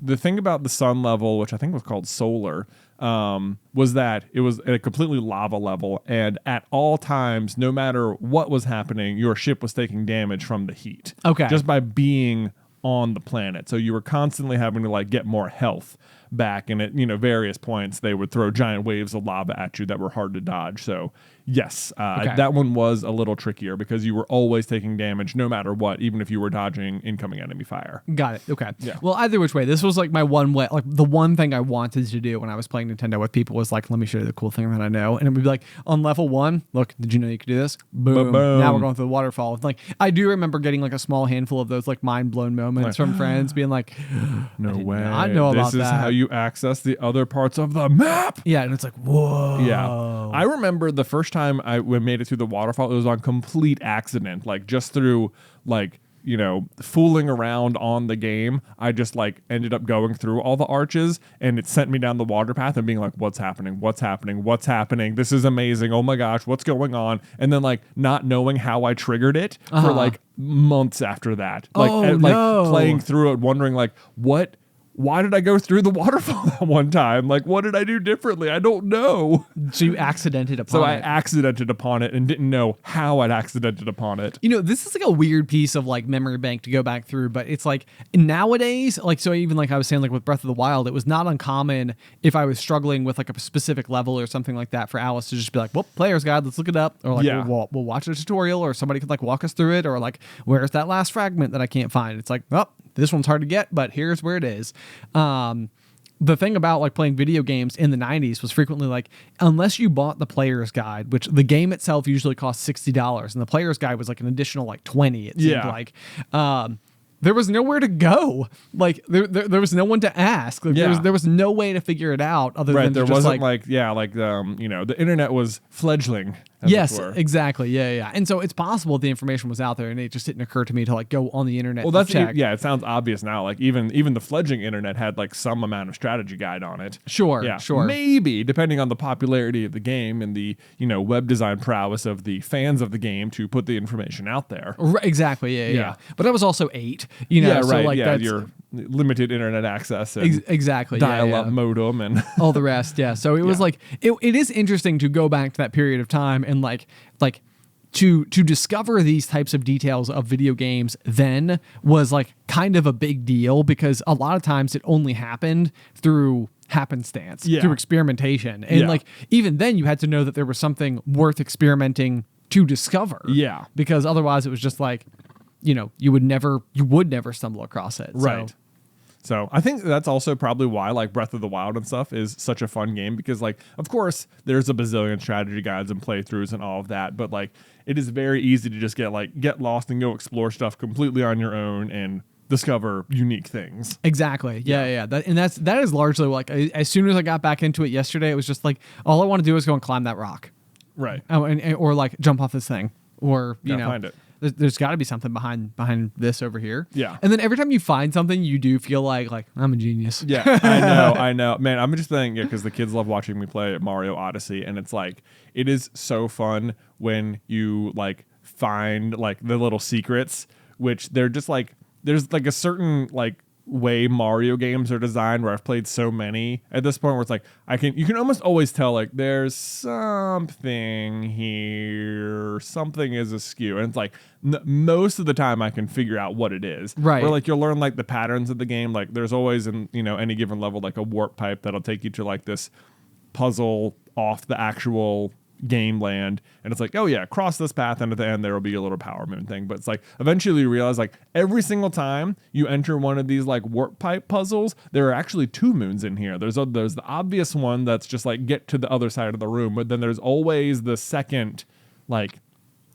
A: the thing about the sun level, which I think was called solar, was that it was a completely lava level, and at all times, no matter what was happening, your ship was taking damage from the heat.
B: Okay.
A: Just by being on the planet. So you were constantly having to like get more health back, and at various points they would throw giant waves of lava at you that were hard to dodge. So yes, that one was a little trickier because you were always taking damage no matter what, even if you were dodging incoming enemy fire.
B: Got it. Okay.
A: Yeah.
B: Well, either which way, this was like my one way, like the one thing I wanted to do when I was playing Nintendo with people was like, let me show you the cool thing that I know. And it would be like, on level 1, look, did you know you could do this? Boom.
A: Boom.
B: Now we're going through the waterfall. Like, I do remember getting like a small handful of those like mind blown moments from friends being like,
A: No way.
B: I know about
A: this is
B: that.
A: how you access the other parts of the map.
B: Yeah. And it's like, whoa.
A: Yeah. I remember the first time we made it through the waterfall, it was on complete accident, like just through like, fooling around on the game. I just like ended up going through all the arches, and it sent me down the water path and being like, what's happening? What's happening? What's happening? This is amazing. Oh my gosh, what's going on? And then like not knowing how I triggered it for like months after that. Like, playing through it, wondering like, why did I go through the waterfall that one time? Like, what did I do differently? I don't know.
B: So you accidented upon it.
A: So I accidented upon it and didn't know how I'd accidented upon it.
B: This is like a weird piece of like memory bank to go back through, but it's like nowadays, like, so even like I was saying, like with Breath of the Wild, it was not uncommon if I was struggling with like a specific level or something like that for Alice to just be like, well, player's guide, let's look it up. Or like, we'll watch a tutorial, or somebody could like walk us through it, or like, where's that last fragment that I can't find? It's like, oh, this one's hard to get, but here's where it is. The thing about like playing video games in the 90s was frequently like, unless you bought the player's guide, which the game itself usually cost $60, and the player's guide was like an additional like 20, it seemed like. There was nowhere to go. Like there was no one to ask. Like, there was no way to figure it out other than
A: there
B: just
A: wasn't the internet was fledgling.
B: Yes, exactly. Yeah. And so it's possible the information was out there, and it just didn't occur to me to like go on the internet.
A: Well, that's
B: check.
A: it sounds obvious now. Like even the fledgling internet had like some amount of strategy guide on it.
B: Sure.
A: Maybe depending on the popularity of the game and the web design prowess of the fans of the game to put the information out there.
B: Right, exactly. Yeah. But I was also 8. So like that's
A: your limited internet access and
B: exactly
A: dial-up modem and
B: all the rest. Yeah. So it was like it is interesting to go back to that period of time and like to discover these types of details of video games then was like kind of a big deal, because a lot of times it only happened through happenstance, through experimentation. And like even then you had to know that there was something worth experimenting to discover. Yeah. Because otherwise it was just like, you would never stumble across it.
A: Right. So I think that's also probably why like Breath of the Wild and stuff is such a fun game, because like, of course there's a bazillion strategy guides and playthroughs and all of that, but like it is very easy to just get lost and go explore stuff completely on your own and discover unique things.
B: Exactly. Yeah. That is largely like, as soon as I got back into it yesterday, it was just like, all I want to do is go and climb that rock.
A: Right.
B: Or like jump off this thing, or,
A: find it.
B: there's got to be something behind this over here.
A: Yeah.
B: And then every time you find something, you do feel like I'm a genius.
A: Yeah, I know. Man, I'm just thinking, because the kids love watching me play Mario Odyssey, and it's like, it is so fun when you like find like the little secrets, which they're just like, there's like a certain like way Mario games are designed where I've played so many at this point where it's like you can almost always tell like there's something here, something is askew, and it's like most of the time I can figure out what it is.
B: Right.
A: Or like you'll learn like the patterns of the game. Like there's always in any given level like a warp pipe that'll take you to like this puzzle off the actual game land, and it's like, oh yeah, cross this path, and at the end there will be a little power moon thing. But it's like eventually you realize like every single time you enter one of these like warp pipe puzzles, there are actually 2 moons in here. There's the obvious one that's just like get to the other side of the room, but then there's always the second like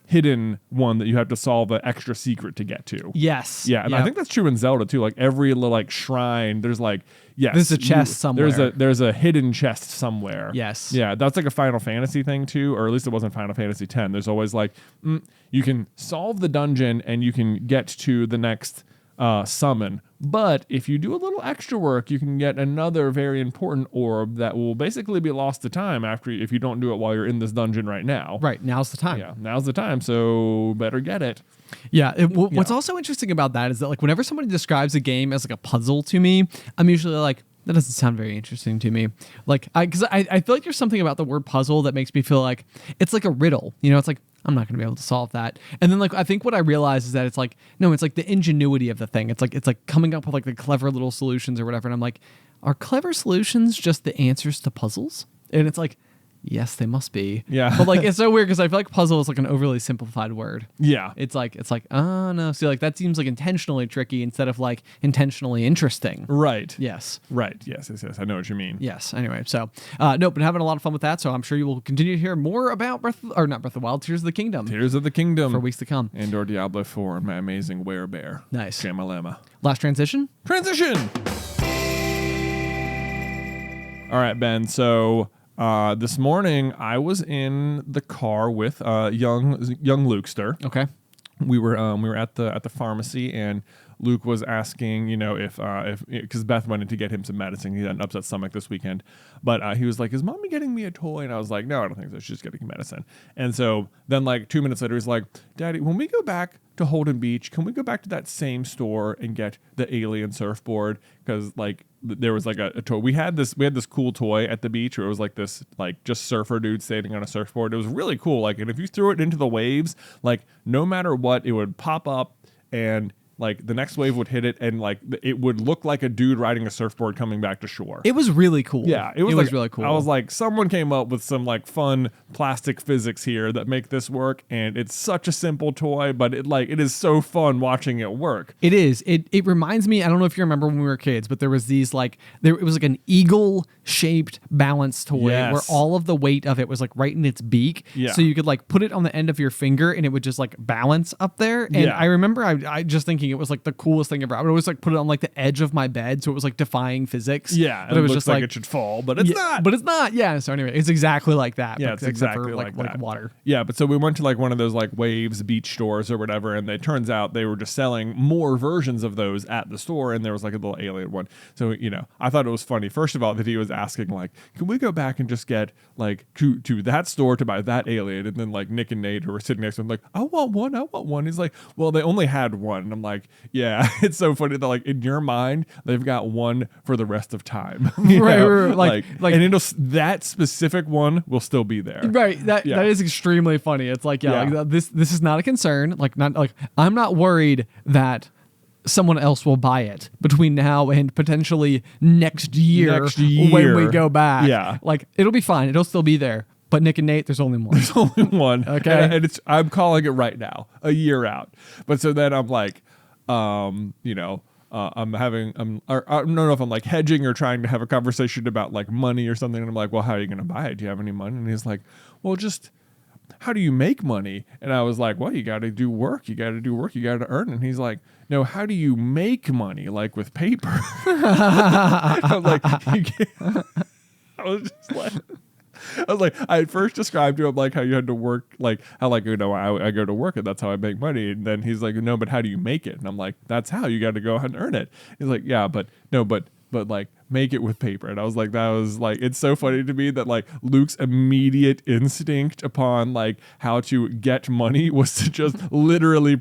A: hidden one that you have to solve an extra secret to get to.
B: Yes.
A: Yeah, and
B: Yep.
A: I think that's true in Zelda too. Like every little like shrine, there's like, yes,
B: There's a chest somewhere.
A: There's a hidden chest somewhere.
B: Yes.
A: Yeah, that's like a Final Fantasy thing too, or at least it wasn't Final Fantasy X. There's always like, you can solve the dungeon and you can get to the next summon, but if you do a little extra work, you can get another very important orb that will basically be lost to time if you don't do it while you're in this dungeon right now.
B: Right. Now's the time.
A: Yeah, now's the time, so better get it.
B: Yeah. What's also interesting about that is that like whenever somebody describes a game as like a puzzle to me, I'm usually like, that doesn't sound very interesting to me. Like, because I feel like there's something about the word puzzle that makes me feel like it's like a riddle. It's like, I'm not going to be able to solve that. And then like I think what I realize is that it's like, no, it's like the ingenuity of the thing. It's like coming up with like the clever little solutions or whatever. And I'm like, are clever solutions just the answers to puzzles? And it's like, yes, they must be.
A: Yeah.
B: But like it's so weird because I feel like puzzle is like an overly simplified word.
A: Yeah.
B: It's like, oh no. See, like that seems like intentionally tricky instead of like intentionally interesting.
A: Right.
B: Yes.
A: Right. Yes. I know what you mean.
B: Yes. Anyway, so no, but having a lot of fun with that. So I'm sure you will continue to hear more about not Breath of the Wild, Tears of the Kingdom
A: Tears of the Kingdom
B: for weeks to come.
A: and or Diablo 4 and my amazing werebear.
B: Nice.
A: Shamalama.
B: Last transition.
A: All right, Ben. So this morning I was in the car with young Lukester.
B: Okay.
A: We were at the pharmacy, and Luke was asking, if because Beth went in to get him some medicine. He had an upset stomach this weekend, but he was like, "Is mommy getting me a toy?" And I was like, "No, I don't think so. She's just getting medicine." And so then, like 2 minutes later, he's like, "Daddy, when we go back to Holden Beach, can we go back to that same store and get the alien surfboard? Because like there was like a toy. We had this cool toy at the beach where it was like this like just surfer dude standing on a surfboard. It was really cool. Like, and if you threw it into the waves, like no matter what, it would pop up and like the next wave would hit it, and like it would look like a dude riding a surfboard coming back to shore.
B: It was really cool.
A: Yeah,
B: it was really cool.
A: I was like, someone came up with some like fun plastic physics here that make this work, and it's such a simple toy, but it is so fun watching it work.
B: It is. It reminds me, I don't know if you remember when we were kids, but there was these like it was like an eagle shaped balance toy where all of the weight of it was like right in its beak.
A: Yeah.
B: So you could like put it on the end of your finger and it would just like balance up there. And
A: Yeah.
B: I remember I just thinking it was like the coolest thing ever. I would always like put it on like the edge of my bed, so it was like defying physics.
A: Yeah,
B: but it was
A: looks
B: just
A: like it should fall, but it's not.
B: But it's not. Yeah. So anyway, it's exactly like that.
A: Yeah,
B: but
A: it's
B: except
A: exactly
B: for,
A: like that.
B: water.
A: Yeah, but so we went to like one of those like Waves beach stores or whatever, and it turns out they were just selling more versions of those at the store, and there was like a little alien one. So I thought it was funny. First of all, that he was asking like, can we go back and just get like to that store to buy that alien? And then like Nick and Nate who were sitting next to him like, I want one. He's like, well, they only had one. And I'm like, yeah, it's so funny that like in your mind they've got one for the rest of time.
B: Right. Like
A: and that specific one will still be there.
B: Right. That is extremely funny. It's like, like, this is not a concern. Like, not like I'm not worried that someone else will buy it between now and potentially next year when we go back.
A: Yeah.
B: Like, it'll be fine. It'll still be there. But Nick and Nate, there's only one.
A: There's only one.
B: Okay.
A: And I'm calling it right now, a year out. But so then I'm like, I don't know if I'm like hedging or trying to have a conversation about like money or something. And I'm like, well, how are you going to buy it? Do you have any money? And he's like, well, just how do you make money? And I was like, well, you got to do work. You got to earn. And he's like, no, how do you make money? Like with paper. I was like, you can't. I was just like, I was like, I had first described to him like how you had to work, like how like I go to work and that's how I make money. And then he's like, no, but how do you make it? And I'm like, that's how you got to go out and earn it. He's like, yeah, but no, but like make it with paper. And I was like, that was like, it's so funny to me that like Luke's immediate instinct upon like how to get money was to just literally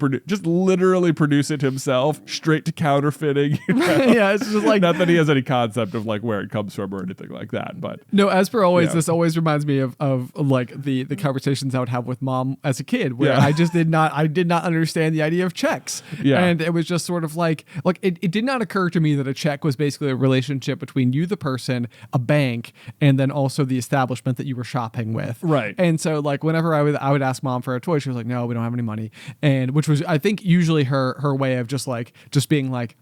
A: produce it himself, straight to counterfeiting.
B: Yeah, it's just like,
A: not that he has any concept of like where it comes from or anything like that, but
B: no, as per always,
A: yeah.
B: this always reminds me of like the conversations I would have with mom as a kid, where
A: Yeah.
B: I did not understand the idea of checks.
A: Yeah.
B: And it was just sort of like it did not occur to me that a check was basically a relationship between you, the person, a bank, and then also the establishment that you were shopping with.
A: Right.
B: And so like whenever I would ask mom for a toy, she was like, no, we don't have any money. And which was, I think, usually her way of just being like,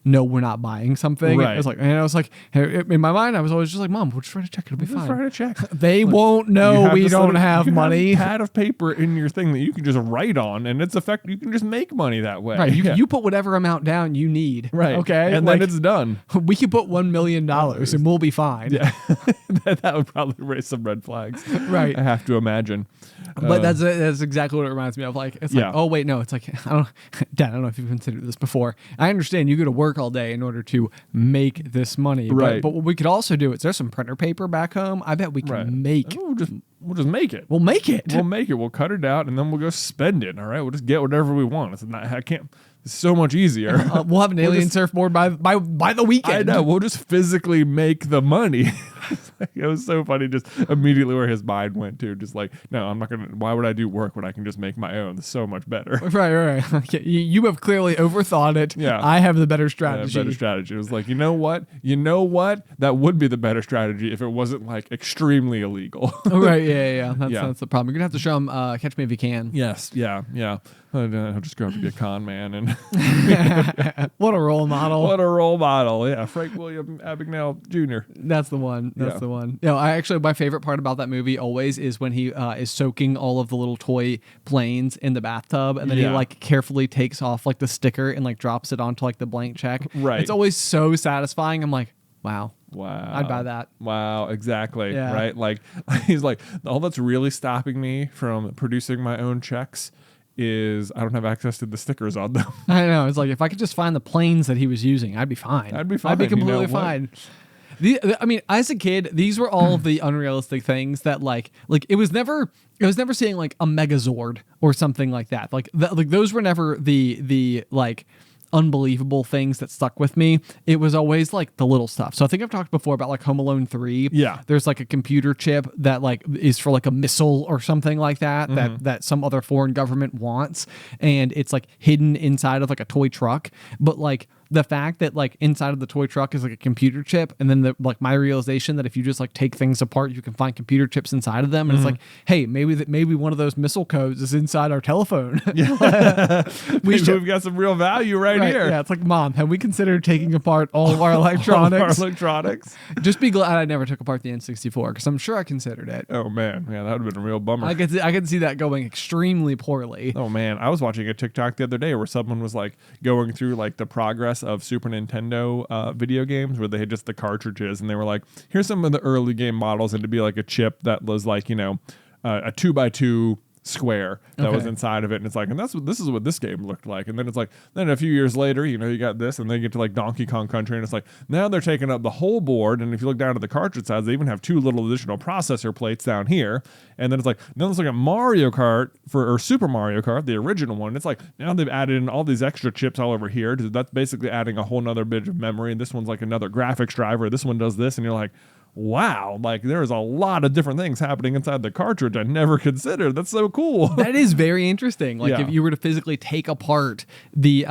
B: no, we're not buying something.
A: Right.
B: I was like, in my mind, I was always just like, Mom, we'll just write a check. It'll be fine.
A: Just write a check.
B: They won't know we don't have money.
A: You have a pad of paper in your thing that you can just write on, and it's effective. You can just make money that way.
B: Right.
A: Yeah.
B: You put whatever amount down you need.
A: Right.
B: Okay.
A: And
B: like,
A: then it's done.
B: we could put $1 million and we'll be fine.
A: Yeah. that would probably raise some red flags.
B: Right.
A: I have to imagine.
B: But that's exactly what it reminds me of. Like, it's
A: Yeah.
B: like, oh wait, no, it's like, Dad, I don't know if you've considered this before. I understand you go to work all day in order to make this money.
A: Right.
B: But what we could also do is there's some printer paper back home. I bet we can
A: Right.
B: make.
A: We'll just make it.
B: We'll make it.
A: We'll make it. We'll cut it out, and then we'll go spend it. All right. We'll just get whatever we want. It's so much easier.
B: We'll have an alien surfboard by the weekend.
A: I know. We'll just physically make the money. It was so funny, just immediately where his mind went to. Just like, no, I'm not gonna. Why would I do work when I can just make my own? It's so much better.
B: Right. Okay, you have clearly overthought it.
A: Yeah.
B: I have the better strategy.
A: Better strategy. It was like, you know what? That would be the better strategy if it wasn't like extremely illegal.
B: Right. Yeah.
A: Yeah.
B: That's the problem. You're gonna have to show him Catch Me If You Can.
A: Yes. Yeah. He'll just grow up to be a con man and
B: What a role model.
A: what a role model. Yeah, Frank William Abagnale Jr.
B: That's the one. That's
A: Yeah.
B: the one. My favorite part about that movie always is when he is soaking all of the little toy planes in the bathtub, and then he
A: Yeah.
B: like carefully takes off like the sticker and like drops it onto like the blank check.
A: Right.
B: It's always so satisfying. I'm like, wow.
A: Wow.
B: I'd buy that.
A: Wow, exactly.
B: Yeah.
A: Right? Like he's like, all that's really stopping me from producing my own checks is I don't have access to the stickers on them.
B: I know. It's like if I could just find the planes that he was using, I'd be fine.
A: I'd be fine.
B: I'd be
A: You know
B: completely
A: what?
B: fine. I mean, as a kid, these were all of the unrealistic things that like it was never seeing like a Megazord or something like that. Like those were never the like unbelievable things that stuck with me. It was always like the little stuff. So I think I've talked before about like Home Alone 3.
A: Yeah.
B: There's like a computer chip that like is for like a missile or something like that that some other foreign government wants, and it's like hidden inside of like a toy truck. But like the fact that like inside of the toy truck is like a computer chip, and then my realization that if you just like take things apart, you can find computer chips inside of them, and it's like, hey, maybe one of those missile codes is inside our telephone.
A: We've got some real value right here.
B: Yeah, it's like, Mom, have we considered taking apart all of our electronics?
A: Our electronics.
B: Just be glad I never took apart the N64, because I'm sure I considered it.
A: Oh man, yeah, that would have been a real bummer.
B: I could see that going extremely poorly.
A: Oh man, I was watching a TikTok the other day where someone was like going through like the progress of Super Nintendo video games where they had just the cartridges, and they were like, here's some of the early game models, and to be like a chip that was like, a 2x2 square that was inside of it, and it's like, and this is what this game looked like. And then it's like, then a few years later, you got this, and then you get to like Donkey Kong Country, and it's like, now they're taking up the whole board, and if you look down at the cartridge sides, they even have 2 little additional processor plates down here. And then it's like, then let's look at Mario Kart or Super Mario Kart, the original one. It's like, now they've added in all these extra chips all over here. That's basically adding a whole nother bit of memory, and this one's like another graphics driver. This one does this, and you're like, wow, like there's a lot of different things happening inside the cartridge I never considered. That's so cool.
B: That is very interesting. Like
A: Yeah.
B: if you were to physically take apart the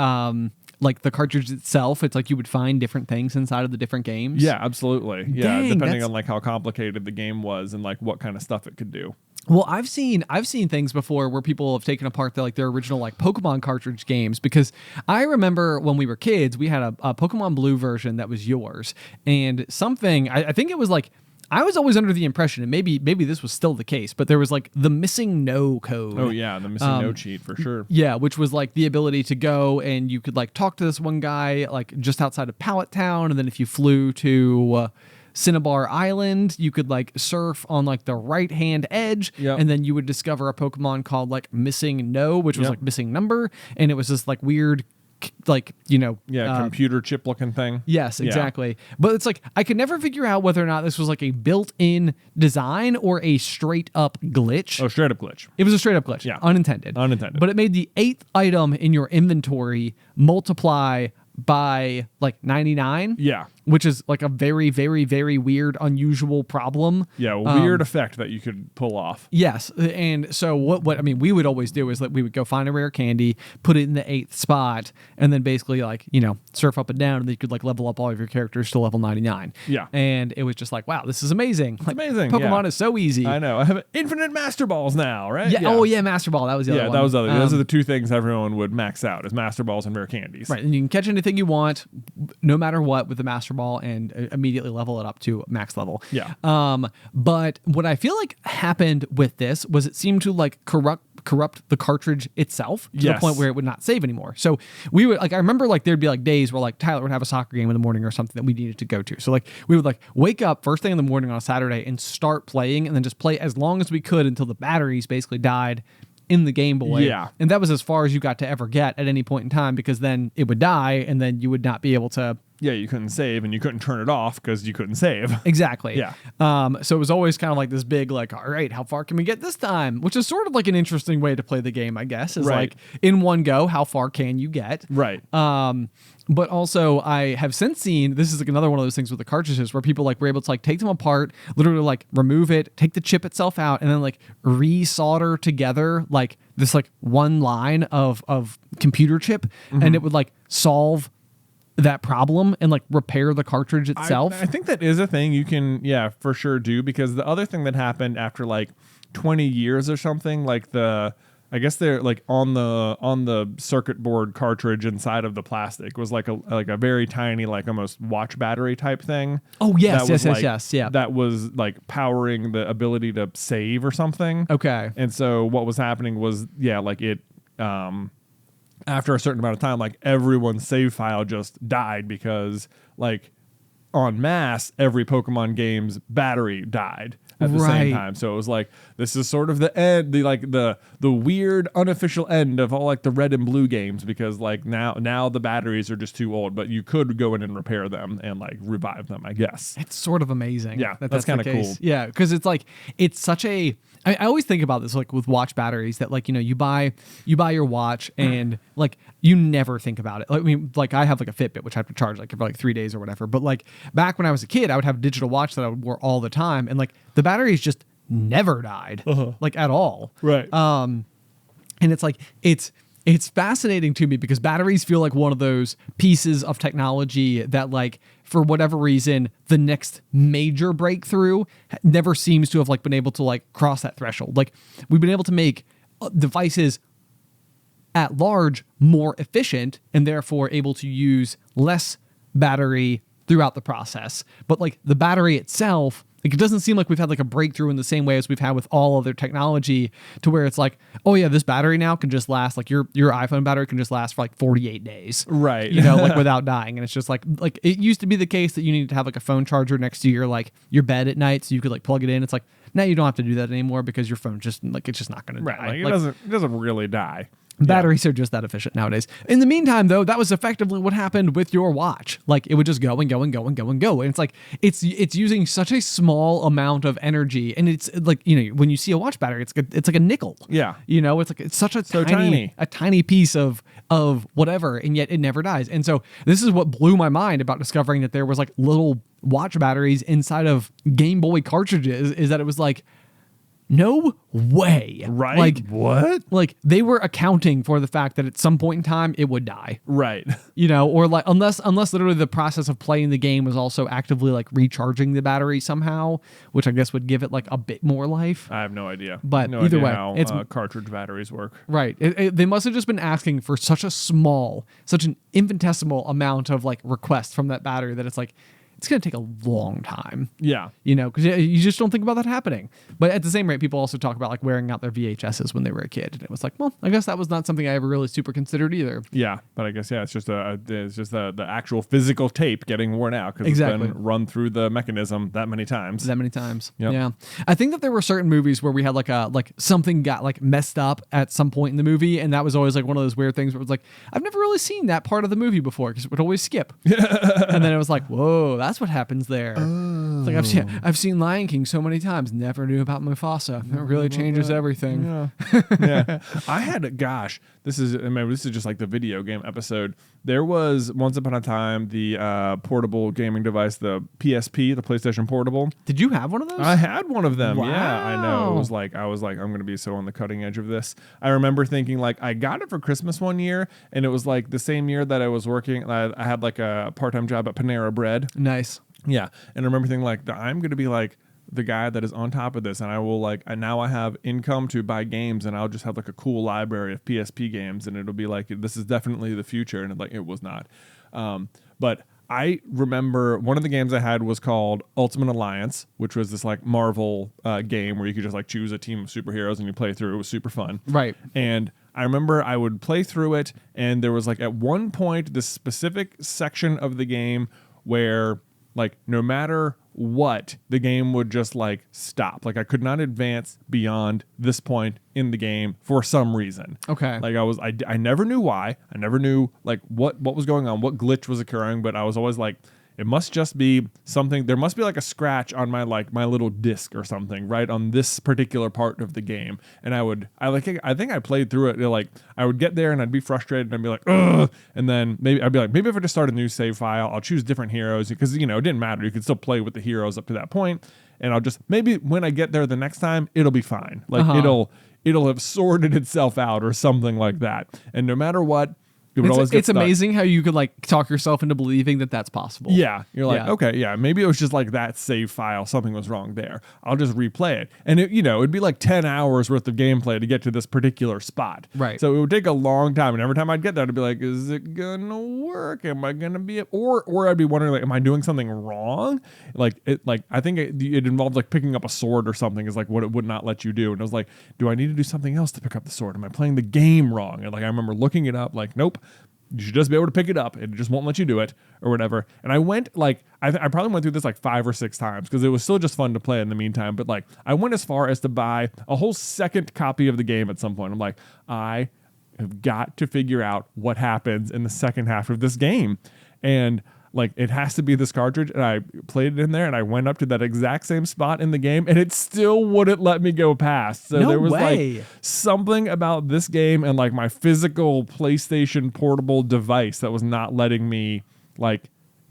B: like the cartridge itself, it's like you would find different things inside of the different games.
A: Yeah, absolutely. Yeah,
B: Dang,
A: depending
B: that's-
A: on like how complicated the game was and like what kind of stuff it could do.
B: Well, I've seen things before where people have taken apart their original like Pokemon cartridge games, because I remember when we were kids, we had a Pokemon Blue version that was yours, and something I think it was like, I was always under the impression, and maybe this was still the case, but there was like the missing no code.
A: Oh yeah, the missing no cheat for sure.
B: Yeah, which was like the ability to go and you could like talk to this one guy like just outside of Pallet Town, and then if you flew to Cinnabar Island. You could like surf on like the right hand edge,
A: Yep.
B: and then you would discover a Pokemon called like Missing No, which was
A: Yep.
B: like missing number, and it was this like weird, like
A: computer chip looking thing.
B: Yes,
A: Yeah.
B: exactly. But it's like I could never figure out whether or not this was like a built-in design or a straight-up glitch.
A: Oh, straight up glitch.
B: It was a straight-up glitch.
A: Yeah.
B: Unintended.
A: Unintended.
B: But it made the 8th item in your inventory multiply by like 99.
A: Yeah.
B: Which is like a very, very, very weird, unusual problem.
A: Yeah, a weird effect that you could pull off.
B: Yes, and so what I mean, we would always do is that we would go find a rare candy, put it in the 8th spot, and then basically like surf up and down, and then you could like level up all of your characters to level 99.
A: Yeah.
B: And it was just like, wow, this is amazing. It's
A: amazing,
B: Pokemon
A: yeah.
B: is so easy.
A: I know. I have infinite Master Balls now, right?
B: Yeah. Oh yeah, Master Ball. That was the other
A: Yeah,
B: one.
A: that was the other. Those are the two things everyone would max out: is Master Balls and rare candies.
B: Right, and you can catch anything you want, no matter what, with the Master Ball, and immediately level it up to max level.
A: Yeah.
B: But what I feel like happened with this was it seemed to like corrupt the cartridge itself to the
A: Yes.
B: point where it would not save anymore. So we would like, I remember like there'd be like days where like Tyler would have a soccer game in the morning or something that we needed to go to. So like we would like wake up first thing in the morning on a Saturday and start playing, and then just play as long as we could until the batteries basically died in the Game Boy.
A: Yeah.
B: And that was as far as you got to ever get at any point in time, because then it would die and then you would not be able to.
A: Yeah, you couldn't save and you couldn't turn it off because you couldn't save.
B: Exactly.
A: Yeah.
B: So it was always kind of like this big, like, all right, how far can we get this time? Which is sort of like an interesting way to play the game, I guess. Is
A: Right.
B: like in one go, how far can you get?
A: Right.
B: But also I have since seen, this is like another one of those things with the cartridges where people like were able to like take them apart, literally like remove it, take the chip itself out, and then like re-solder together like this like one line of computer chip, and it would like solve that problem and like repair the cartridge itself.
A: I think that is a thing you can, for sure do, because the other thing that happened after like 20 years or something, like I guess they're like on the circuit board cartridge inside of the plastic was like a very tiny, like almost watch battery type thing.
B: Oh yes,
A: That was
B: yes, yeah.
A: That was like powering the ability to save or something.
B: Okay.
A: And so what was happening was, like it, after a certain amount of time, like everyone's save file just died because like en masse, every Pokemon game's battery died at the
B: Right.
A: same time. So it was like, this is sort of the end, the weird unofficial end of all like the red and blue games, because like now the batteries are just too old, but you could go in and repair them and like revive them, I guess.
B: It's sort of amazing.
A: Yeah,
B: that
A: that's
B: the
A: kinda
B: case.
A: cool.
B: Yeah, because it's like it's such a. I always think about this like with watch batteries, that like you buy your watch and like you never think about it. Like, I mean, like I have like a Fitbit which I have to charge like every like 3 days or whatever. But like back when I was a kid, I would have a digital watch that I would wear all the time, and like the batteries just never died, like at all.
A: Right.
B: And it's like it's fascinating to me because batteries feel like one of those pieces of technology that like for whatever reason the next major breakthrough never seems to have like been able to like cross that threshold. Like we've been able to make devices at large more efficient and therefore able to use less battery throughout the process, but like the battery itself, like it doesn't seem like we've had like a breakthrough in the same way as we've had with all other technology, to where it's like, oh yeah, this battery now can just last, like your iPhone battery can just last for like 48 days.
A: Right.
B: Like without dying. And it's just like it used to be the case that you needed to have like a phone charger next to your bed at night so you could like plug it in. It's like now you don't have to do that anymore because your phone's just like, it's just not going to
A: Right.
B: die.
A: Like, it doesn't really die.
B: Batteries are just that efficient nowadays. In the meantime, though, that was effectively what happened with your watch. Like it would just go and go and go and go and go. And it's like it's using such a small amount of energy. And it's like, when you see a watch battery, it's like a nickel.
A: Yeah.
B: It's like it's such a tiny piece of whatever, and yet it never dies. And so this is what blew my mind about discovering that there was like little watch batteries inside of Game Boy cartridges, is that it was like, no way.
A: Right.
B: Like
A: what?
B: Like they were accounting for the fact that at some point in time it would die.
A: Right.
B: Or like unless literally the process of playing the game was also actively like recharging the battery somehow, which I guess would give it like a bit more life.
A: I have no idea.
B: But
A: no
B: either
A: idea
B: way,
A: how,
B: it's
A: cartridge batteries work.
B: right. They must have just been asking for such an infinitesimal amount of like requests from that battery that it's it's going to take a long time.
A: Yeah.
B: Because you just don't think about that happening. But at the same rate, people also talk about like wearing out their VHSs when they were a kid, and it was like, well, I guess that was not something I ever really super considered either.
A: Yeah, but I guess it's just the actual physical tape getting worn out because it's been run through the mechanism that many times.
B: Yep.
A: Yeah,
B: I think that there were certain movies where we had like something got like messed up at some point in the movie, and that was always like one of those weird things where it was like, I've never really seen that part of the movie before because it would always skip. And then it was like, whoa, that's what happens there. It's like I've seen Lion King so many times, never knew about Mufasa. It really changes everything.
A: Yeah. I had, gosh, this is just like the video game episode. There was once upon a time the portable gaming device, the PSP, the PlayStation Portable.
B: Did you have one of those?
A: I had one of them.
B: Wow.
A: Yeah, I know. I was like, I'm going to be so on the cutting edge of this. I remember thinking like I got it for Christmas one year, and it was like the same year that I was working. I had like a part-time job at Panera Bread.
B: Nice.
A: Yeah, and I remember thinking like I'm going to be like the guy that is on top of this, and I will like, and now I have income to buy games, and I'll just have like a cool library of PSP games, and it'll be like, this is definitely the future. And it was not. But I remember one of the games I had was called Ultimate Alliance, which was this like Marvel game where you could just like choose a team of superheroes and you play through. It was super fun.
B: Right.
A: And I remember I would play through it, and there was like at one point this specific section of the game where like no matter what, the game would just like stop. Like I could not advance beyond this point in the game for some reason.
B: Okay.
A: Like I never knew why. I never knew like what was going on, what glitch was occurring, but I was always like, it must just be something. There must be like a scratch on my little disc or something right on this particular part of the game. And I think I played through it. Like I would get there and I'd be frustrated and I'd be like, ugh. And then maybe if I just start a new save file, I'll choose different heroes because it didn't matter. You could still play with the heroes up to that point. And I'll just maybe when I get there the next time, it'll be fine. Like it'll have sorted itself out or something like that. And no matter what.
B: It's amazing how you could like talk yourself into believing that that's possible.
A: Yeah. You're like, okay, yeah, maybe it was just like that save file. Something was wrong there. I'll just replay it. And it'd be like 10 hours worth of gameplay to get to this particular spot.
B: Right.
A: So it would take a long time. And every time I'd get there, I'd be like, is it going to work? Am I going to be, or I'd be wondering, like, am I doing something wrong? I think it involved like picking up a sword or something is like what it would not let you do. And I was like, do I need to do something else to pick up the sword? Am I playing the game wrong? And like, I remember looking it up like, nope. You should just be able to pick it up. It just won't let you do it or whatever. And I went like, I probably went through this like 5 or 6 times because it was still just fun to play in the meantime. But like, I went as far as to buy a whole second copy of the game at some point. I'm like, I have got to figure out what happens in the second half of this game. And like, it has to be this cartridge. And I played it in there and I went up to that exact same spot in the game and it still wouldn't let me go past. So there was like something about this game and like my physical PlayStation portable device that was not letting me like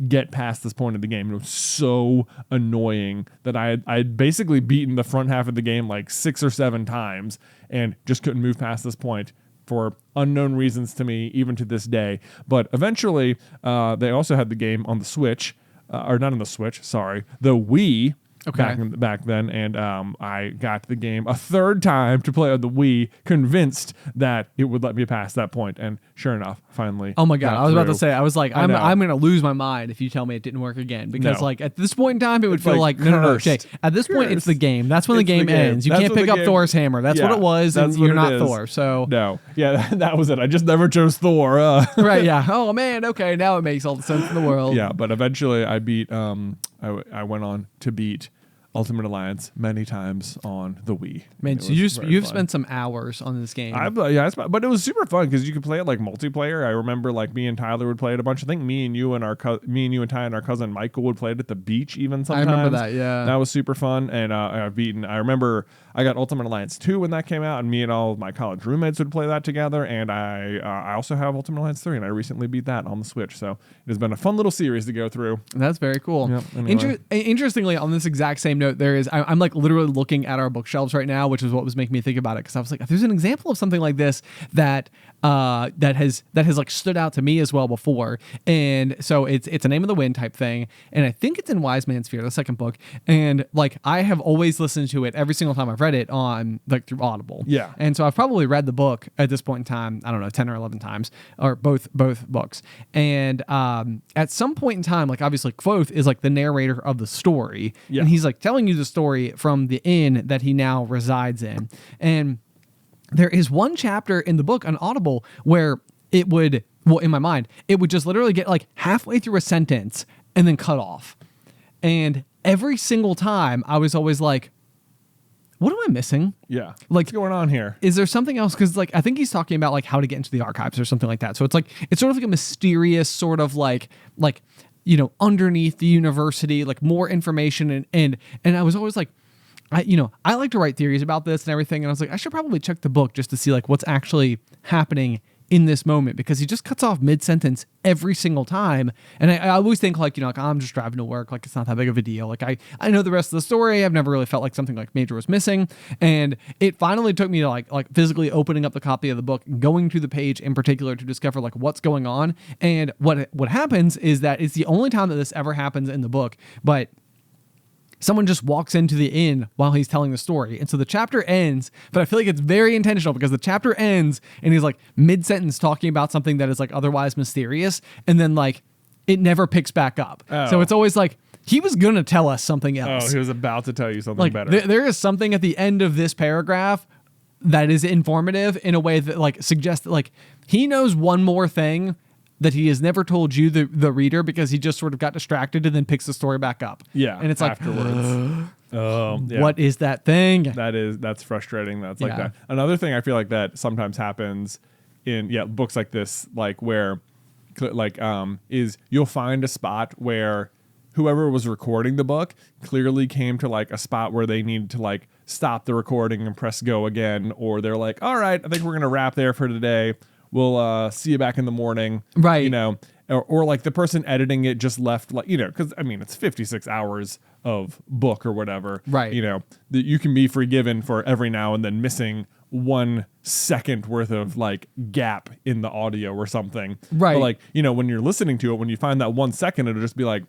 A: get past this point of the game. It was so annoying that I had basically beaten the front half of the game like 6 or 7 times and just couldn't move past this point for unknown reasons to me, even to this day. But eventually, they also had the game on the Switch, or not on the Switch, sorry, the Wii. Okay. Back then, and I got the game a third time to play on the Wii, convinced that it would let me past that point, and sure enough, finally.
B: Oh my god! I was about to say, I was like, I'm gonna lose my mind if you tell me it didn't work again, because like at this point in time, it would feel like no, Jay. At this point, it's the game. That's when the game ends. You can't pick up Thor's hammer. That's what it was, and you're not Thor. So
A: no, yeah, that was it. I just never chose Thor.
B: Right? Yeah. Oh man. Okay. Now it makes all the sense in the world.
A: Yeah, but eventually, I beat. I went on to beat Ultimate Alliance many times on the Wii.
B: Man, so you've spent some hours on this game.
A: But it was super fun because you could play it like multiplayer. I remember like me and Tyler would play it a bunch. I think me and you and Ty and our cousin Michael would play it at the beach even sometimes.
B: I remember that, yeah.
A: That was super fun. And I remember I got Ultimate Alliance 2 when that came out, and me and all of my college roommates would play that together. And I also have Ultimate Alliance 3, and I recently beat that on the Switch. So it has been a fun little series to go through.
B: That's very cool.
A: Yep, anyway.
B: Interestingly, on this exact same note, I'm like literally looking at our bookshelves right now, which is what was making me think about it, because I was like, if there's an example of something like this that that has like stood out to me as well before. And so it's a Name of the Wind type thing, and I think it's in Wise Man's Fear, the second book. And like I have always listened to it every single time I've read it on like through Audible.
A: Yeah.
B: And so I've probably read the book at this point in time, I don't know, 10 or 11 times, or both books. And at some point in time, like obviously Kvothe is like the narrator of the story, and he's like telling you the story from the inn that he now resides in. And there is one chapter in the book on Audible where it would, well, in my mind, it would just literally get like halfway through a sentence and then cut off. And every single time I was always like, what am I missing?
A: Yeah.
B: Like,
A: what's going on here?
B: Is there something else? Because like I think he's talking about like how to get into the archives or something like that. So it's like it's sort of like a mysterious sort of like you know, underneath the university, like more information and I was always like, I like to write theories about this and everything, and I was like, I should probably check the book just to see like what's actually happening in this moment, because he just cuts off mid-sentence every single time. And I always think like, you know, like I'm just driving to work, like it's not that big of a deal. Like I know the rest of the story. I've never really felt like something like major was missing. And it finally took me to like physically opening up the copy of the book, going to the page in particular to discover like what's going on. And what happens is that it's the only time that this ever happens in the book, but someone just walks into the inn while he's telling the story. And so the chapter ends, but I feel like it's very intentional because the chapter ends and he's like mid-sentence talking about something that is like otherwise mysterious. And then like it never picks back up. Oh. So it's always like he was going to tell us something else.
A: Oh, he was about to tell you something
B: like,
A: better.
B: There is something at the end of this paragraph that is informative in a way that like suggests that like he knows one more thing that he has never told you, the reader, because he just sort of got distracted and then picks the story back up.
A: Yeah.
B: And it's like,
A: afterwards. Yeah.
B: What is that thing?
A: That's frustrating. That's like that. Another thing I feel like that sometimes happens in books like this, like where like is you'll find a spot where whoever was recording the book clearly came to like a spot where they needed to like stop the recording and press go again, or they're like, all right, I think we're gonna wrap there for today. We'll see you back in the morning.
B: Right.
A: You know, or like the person editing it just left, like, you know, because I mean, it's 56 hours of book or whatever.
B: Right.
A: You know, that you can be forgiven for every now and then missing 1 second worth of like gap in the audio or something.
B: Right.
A: But like, you know, when you're listening to it, when you find that 1 second, it'll just be like,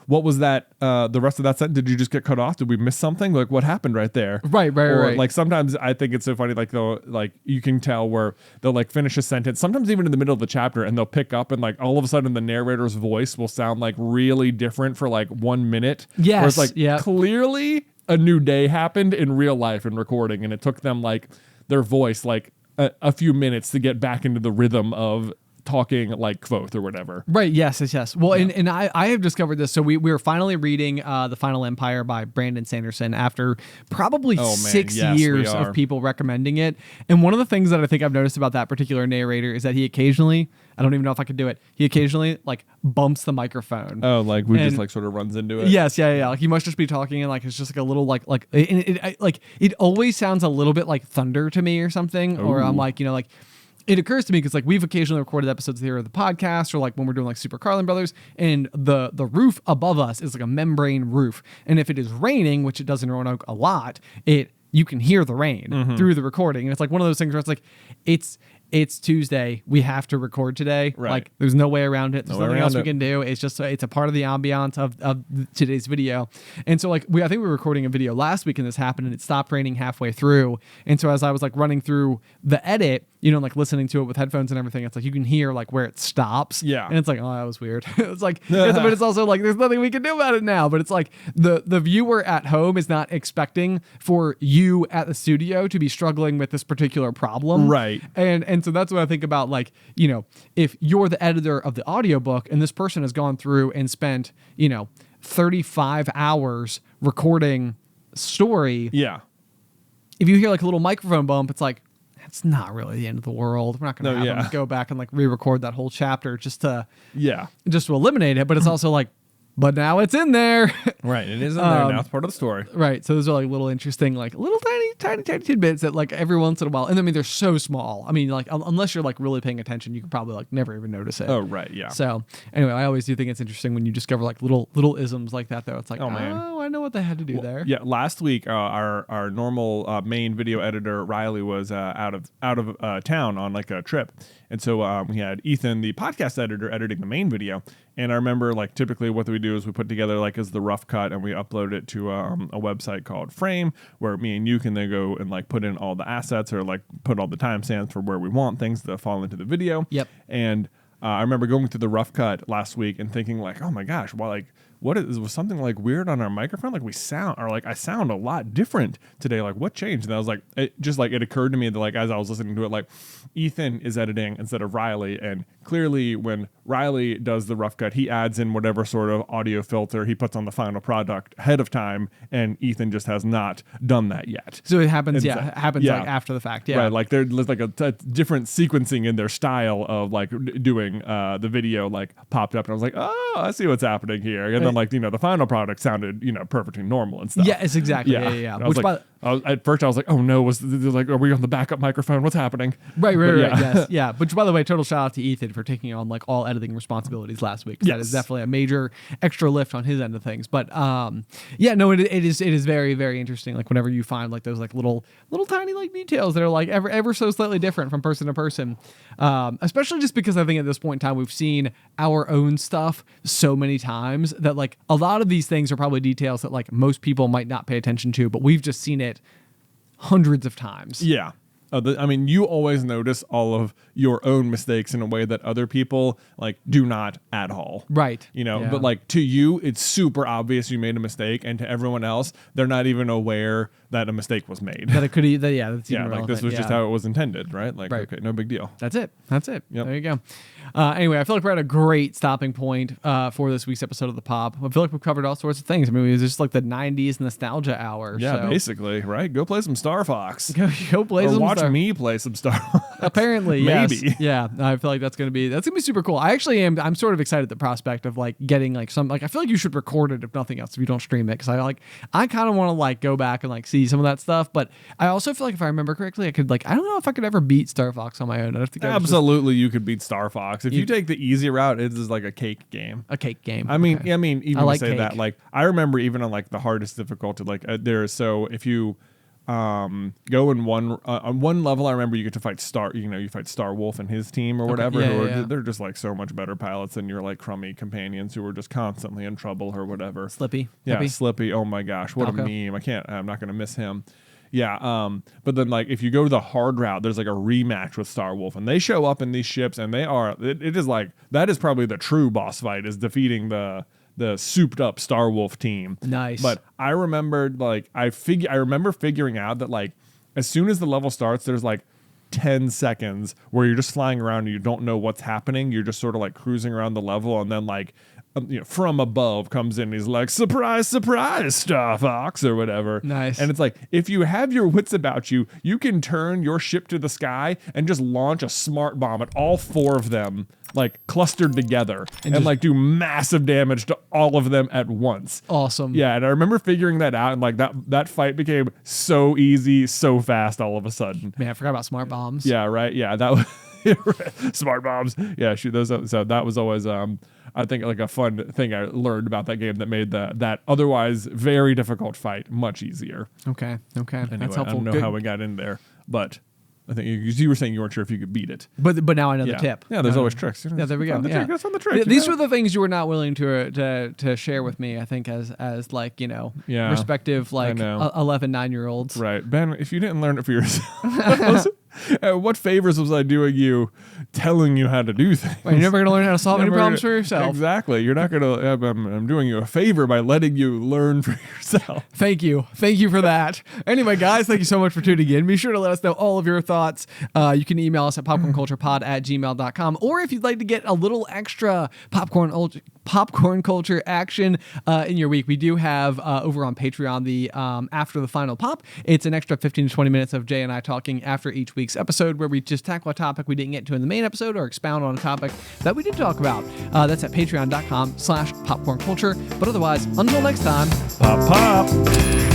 A: what was that? The rest of that sentence, did you just get cut off? Did we miss something? Like, what happened right there?
B: Right.
A: Or like sometimes I think it's so funny, like they'll like you can tell where they'll like finish a sentence, sometimes even in the middle of the chapter, and they'll pick up and like all of a sudden the narrator's voice will sound like really different for like 1 minute.
B: Yes.
A: Where it's like clearly a new day happened in real life in recording, and it took them like their voice like a few minutes to get back into the rhythm of talking like Kvothe or whatever.
B: Right. Yes. Well, and I have discovered this. So we were finally reading The Final Empire by Brandon Sanderson after probably 6 years of people recommending it. And one of the things that I think I've noticed about that particular narrator is that he occasionally, I don't even know if I could do it, he occasionally like bumps the microphone.
A: Oh, like just like sort of runs into it.
B: Yes. Yeah. Like he must just be talking and like it's just like a little like it always sounds a little bit like thunder to me or something. Ooh. Or I'm like, you know, like it occurs to me because like we've occasionally recorded episodes here of the podcast, or like when we're doing like Super Carlin Brothers, and the roof above us is like a membrane roof, and if it is raining, which it does in Roanoke a lot, you can hear the rain through the recording, and it's like one of those things where it's like it's Tuesday, we have to record today.
A: Right.
B: Like there's no way around it. There's nothing else we can do. It's just it's a part of the ambiance of today's video. And so like I think we were recording a video last week and this happened and it stopped raining halfway through. And so as I was like running through the edit, you know, like listening to it with headphones and everything, it's like you can hear like where it stops.
A: Yeah.
B: And it's like, oh, that was weird. It's like, but it's also like there's nothing we can do about it now. But it's like the viewer at home is not expecting for you at the studio to be struggling with this particular problem.
A: Right.
B: And so that's what I think about, like, you know, if you're the editor of the audiobook and this person has gone through and spent, you know, 35 hours recording story.
A: Yeah.
B: If you hear like a little microphone bump, it's like, that's not really the end of the world. We're not going to have them go back and like re-record that whole chapter just to eliminate it. But it's also like, but now it's in there.
A: Right. It is in there. Now it's part of the story.
B: Right. So those are like little interesting, like little tiny tidbits that like every once in a while, and I mean, they're so small. I mean, like unless you're like really paying attention, you can probably like never even notice it.
A: Oh, right. Yeah.
B: So anyway, I always do think it's interesting when you discover like little isms like that, though. It's like,
A: Oh, man.
B: I know what they had to do there.
A: Yeah, last week our normal main video editor Riley was out of town on like a trip, and so we had Ethan, the podcast editor, editing the main video. And I remember like typically what we do is we put together like as the rough cut and we upload it to a website called Frame, where me and you can then go and like put in all the assets or like put all the timestamps for where we want things to fall into the video.
B: Yep.
A: And I remember going through the rough cut last week and thinking like, oh my gosh, well, like was something like weird on our microphone? Like I sound a lot different today. Like what changed? And I was like, it occurred to me that like as I was listening to it, like Ethan is editing instead of Riley, and clearly when Riley does the rough cut, he adds in whatever sort of audio filter he puts on the final product ahead of time, and Ethan just has not done that yet.
B: So it happens,
A: And
B: like after the fact, yeah.
A: Right, like there's like a different sequencing in their style of like doing the video like popped up, and I was like, oh, I see what's happening here. And then like the final product sounded perfectly normal and stuff.
B: Yeah, it's exactly yeah.
A: Which at first I was like, oh no, are we on the backup microphone? What's happening?
B: Right, yes, yeah. Which, by the way, total shout out to Ethan for taking on like all editing responsibilities last week.
A: Yes.
B: That is definitely a major extra lift on his end of things. But it is very, very interesting. Like whenever you find like those like little tiny like details that are like ever so slightly different from person to person. Especially just because I think at this point in time we've seen our own stuff so many times that like a lot of these things are probably details that like most people might not pay attention to, but we've just seen it hundreds of times.
A: Yeah. You always notice all of your own mistakes in a way that other people like do not at all.
B: Right.
A: But like to you, it's super obvious you made a mistake, and to everyone else, they're not even aware that a mistake was made.
B: That it could that's even
A: like
B: relevant.
A: this was just how it was intended, right? Like,
B: Right.
A: okay, no big deal.
B: That's it.
A: Yep.
B: There you go. Anyway, I feel like we're at a great stopping point for this week's episode of The Pop. I feel like we've covered all sorts of things. I mean, it was just like the 90s nostalgia hour.
A: Yeah,
B: so.
A: Basically, right? Go play some Star Fox.
B: Go play some
A: watch me play some Star Fox.
B: Apparently,
A: Maybe.
B: Yes. Yeah, I feel like that's gonna be super cool. I actually am. I'm sort of excited at the prospect of like getting like some like I feel like you should record it if nothing else if you don't stream it, because I kind of want to like go back and like see some of that stuff. But I also feel like if I remember correctly, I could like I don't know if I could ever beat Star Fox on my own. I think
A: Absolutely, you could beat Star Fox if you take the easy route. It is like a cake game.
B: A cake game.
A: I mean,
B: Okay.
A: Even
B: I like
A: to say
B: cake.
A: that, like I remember even on like the hardest difficulty, like if you go in on one level, I remember you get to fight you fight Star Wolf and his team or whatever.
B: Yeah.
A: They're just like so much better pilots than your like crummy companions who are just constantly in trouble or whatever.
B: Slippy.
A: Yeah, Slippy. Oh my gosh, what
B: Falco.
A: a meme! I'm not gonna miss him. Yeah, but then like if you go to the hard route, there's like a rematch with Star Wolf, and they show up in these ships, and it is like that is probably the true boss fight, is defeating the souped up Star Wolf team.
B: Nice.
A: But I remembered like I remember figuring out that like as soon as the level starts, there's like 10 seconds where you're just flying around and you don't know what's happening. You're just sort of like cruising around the level, and then like from above comes in. He's like, surprise, surprise, Star Fox or whatever.
B: Nice.
A: And it's like, if you have your wits about you, you can turn your ship to the sky and just launch a smart bomb at all four of them, like clustered together, and like do massive damage to all of them at once.
B: Awesome.
A: Yeah, and I remember figuring that out, and like that fight became so easy, so fast all of a sudden.
B: Man, I forgot about smart bombs.
A: Yeah, right. Yeah, that was smart bombs. Yeah, shoot those up. So that was always I think like a fun thing I learned about that game that made that otherwise very difficult fight much easier.
B: Okay.
A: Anyway,
B: That's helpful.
A: I don't know how we got in there, but I think you were saying you weren't sure if you could beat it.
B: But now I know the tip.
A: Yeah, there's always tricks.
B: Yeah, there we go.
A: That's on the trick.
B: These were the things you were not willing to share with me, I think, as like, respective like 11, 9-year-olds.
A: Right. Ben, if you didn't learn it for yourself, what favors was I doing you telling you how to do things?
B: Well, you're never going to learn how to solve any problems for yourself.
A: Exactly. You're not going to, I'm doing you a favor by letting you learn for yourself.
B: Thank you for that. Anyway, guys, thank you so much for tuning in. Be sure to let us know all of your thoughts. You can email us at popcornculturepod@gmail.com, or if you'd like to get a little extra popcorn culture action in your week, we do have over on Patreon the After the Final Pop. It's an extra 15 to 20 minutes of Jay and I talking after each week week's episode, where we just tackle a topic we didn't get to in the main episode or expound on a topic that we did talk about. That's at patreon.com/popcornculture. But otherwise, until next time,
A: Pop, pop.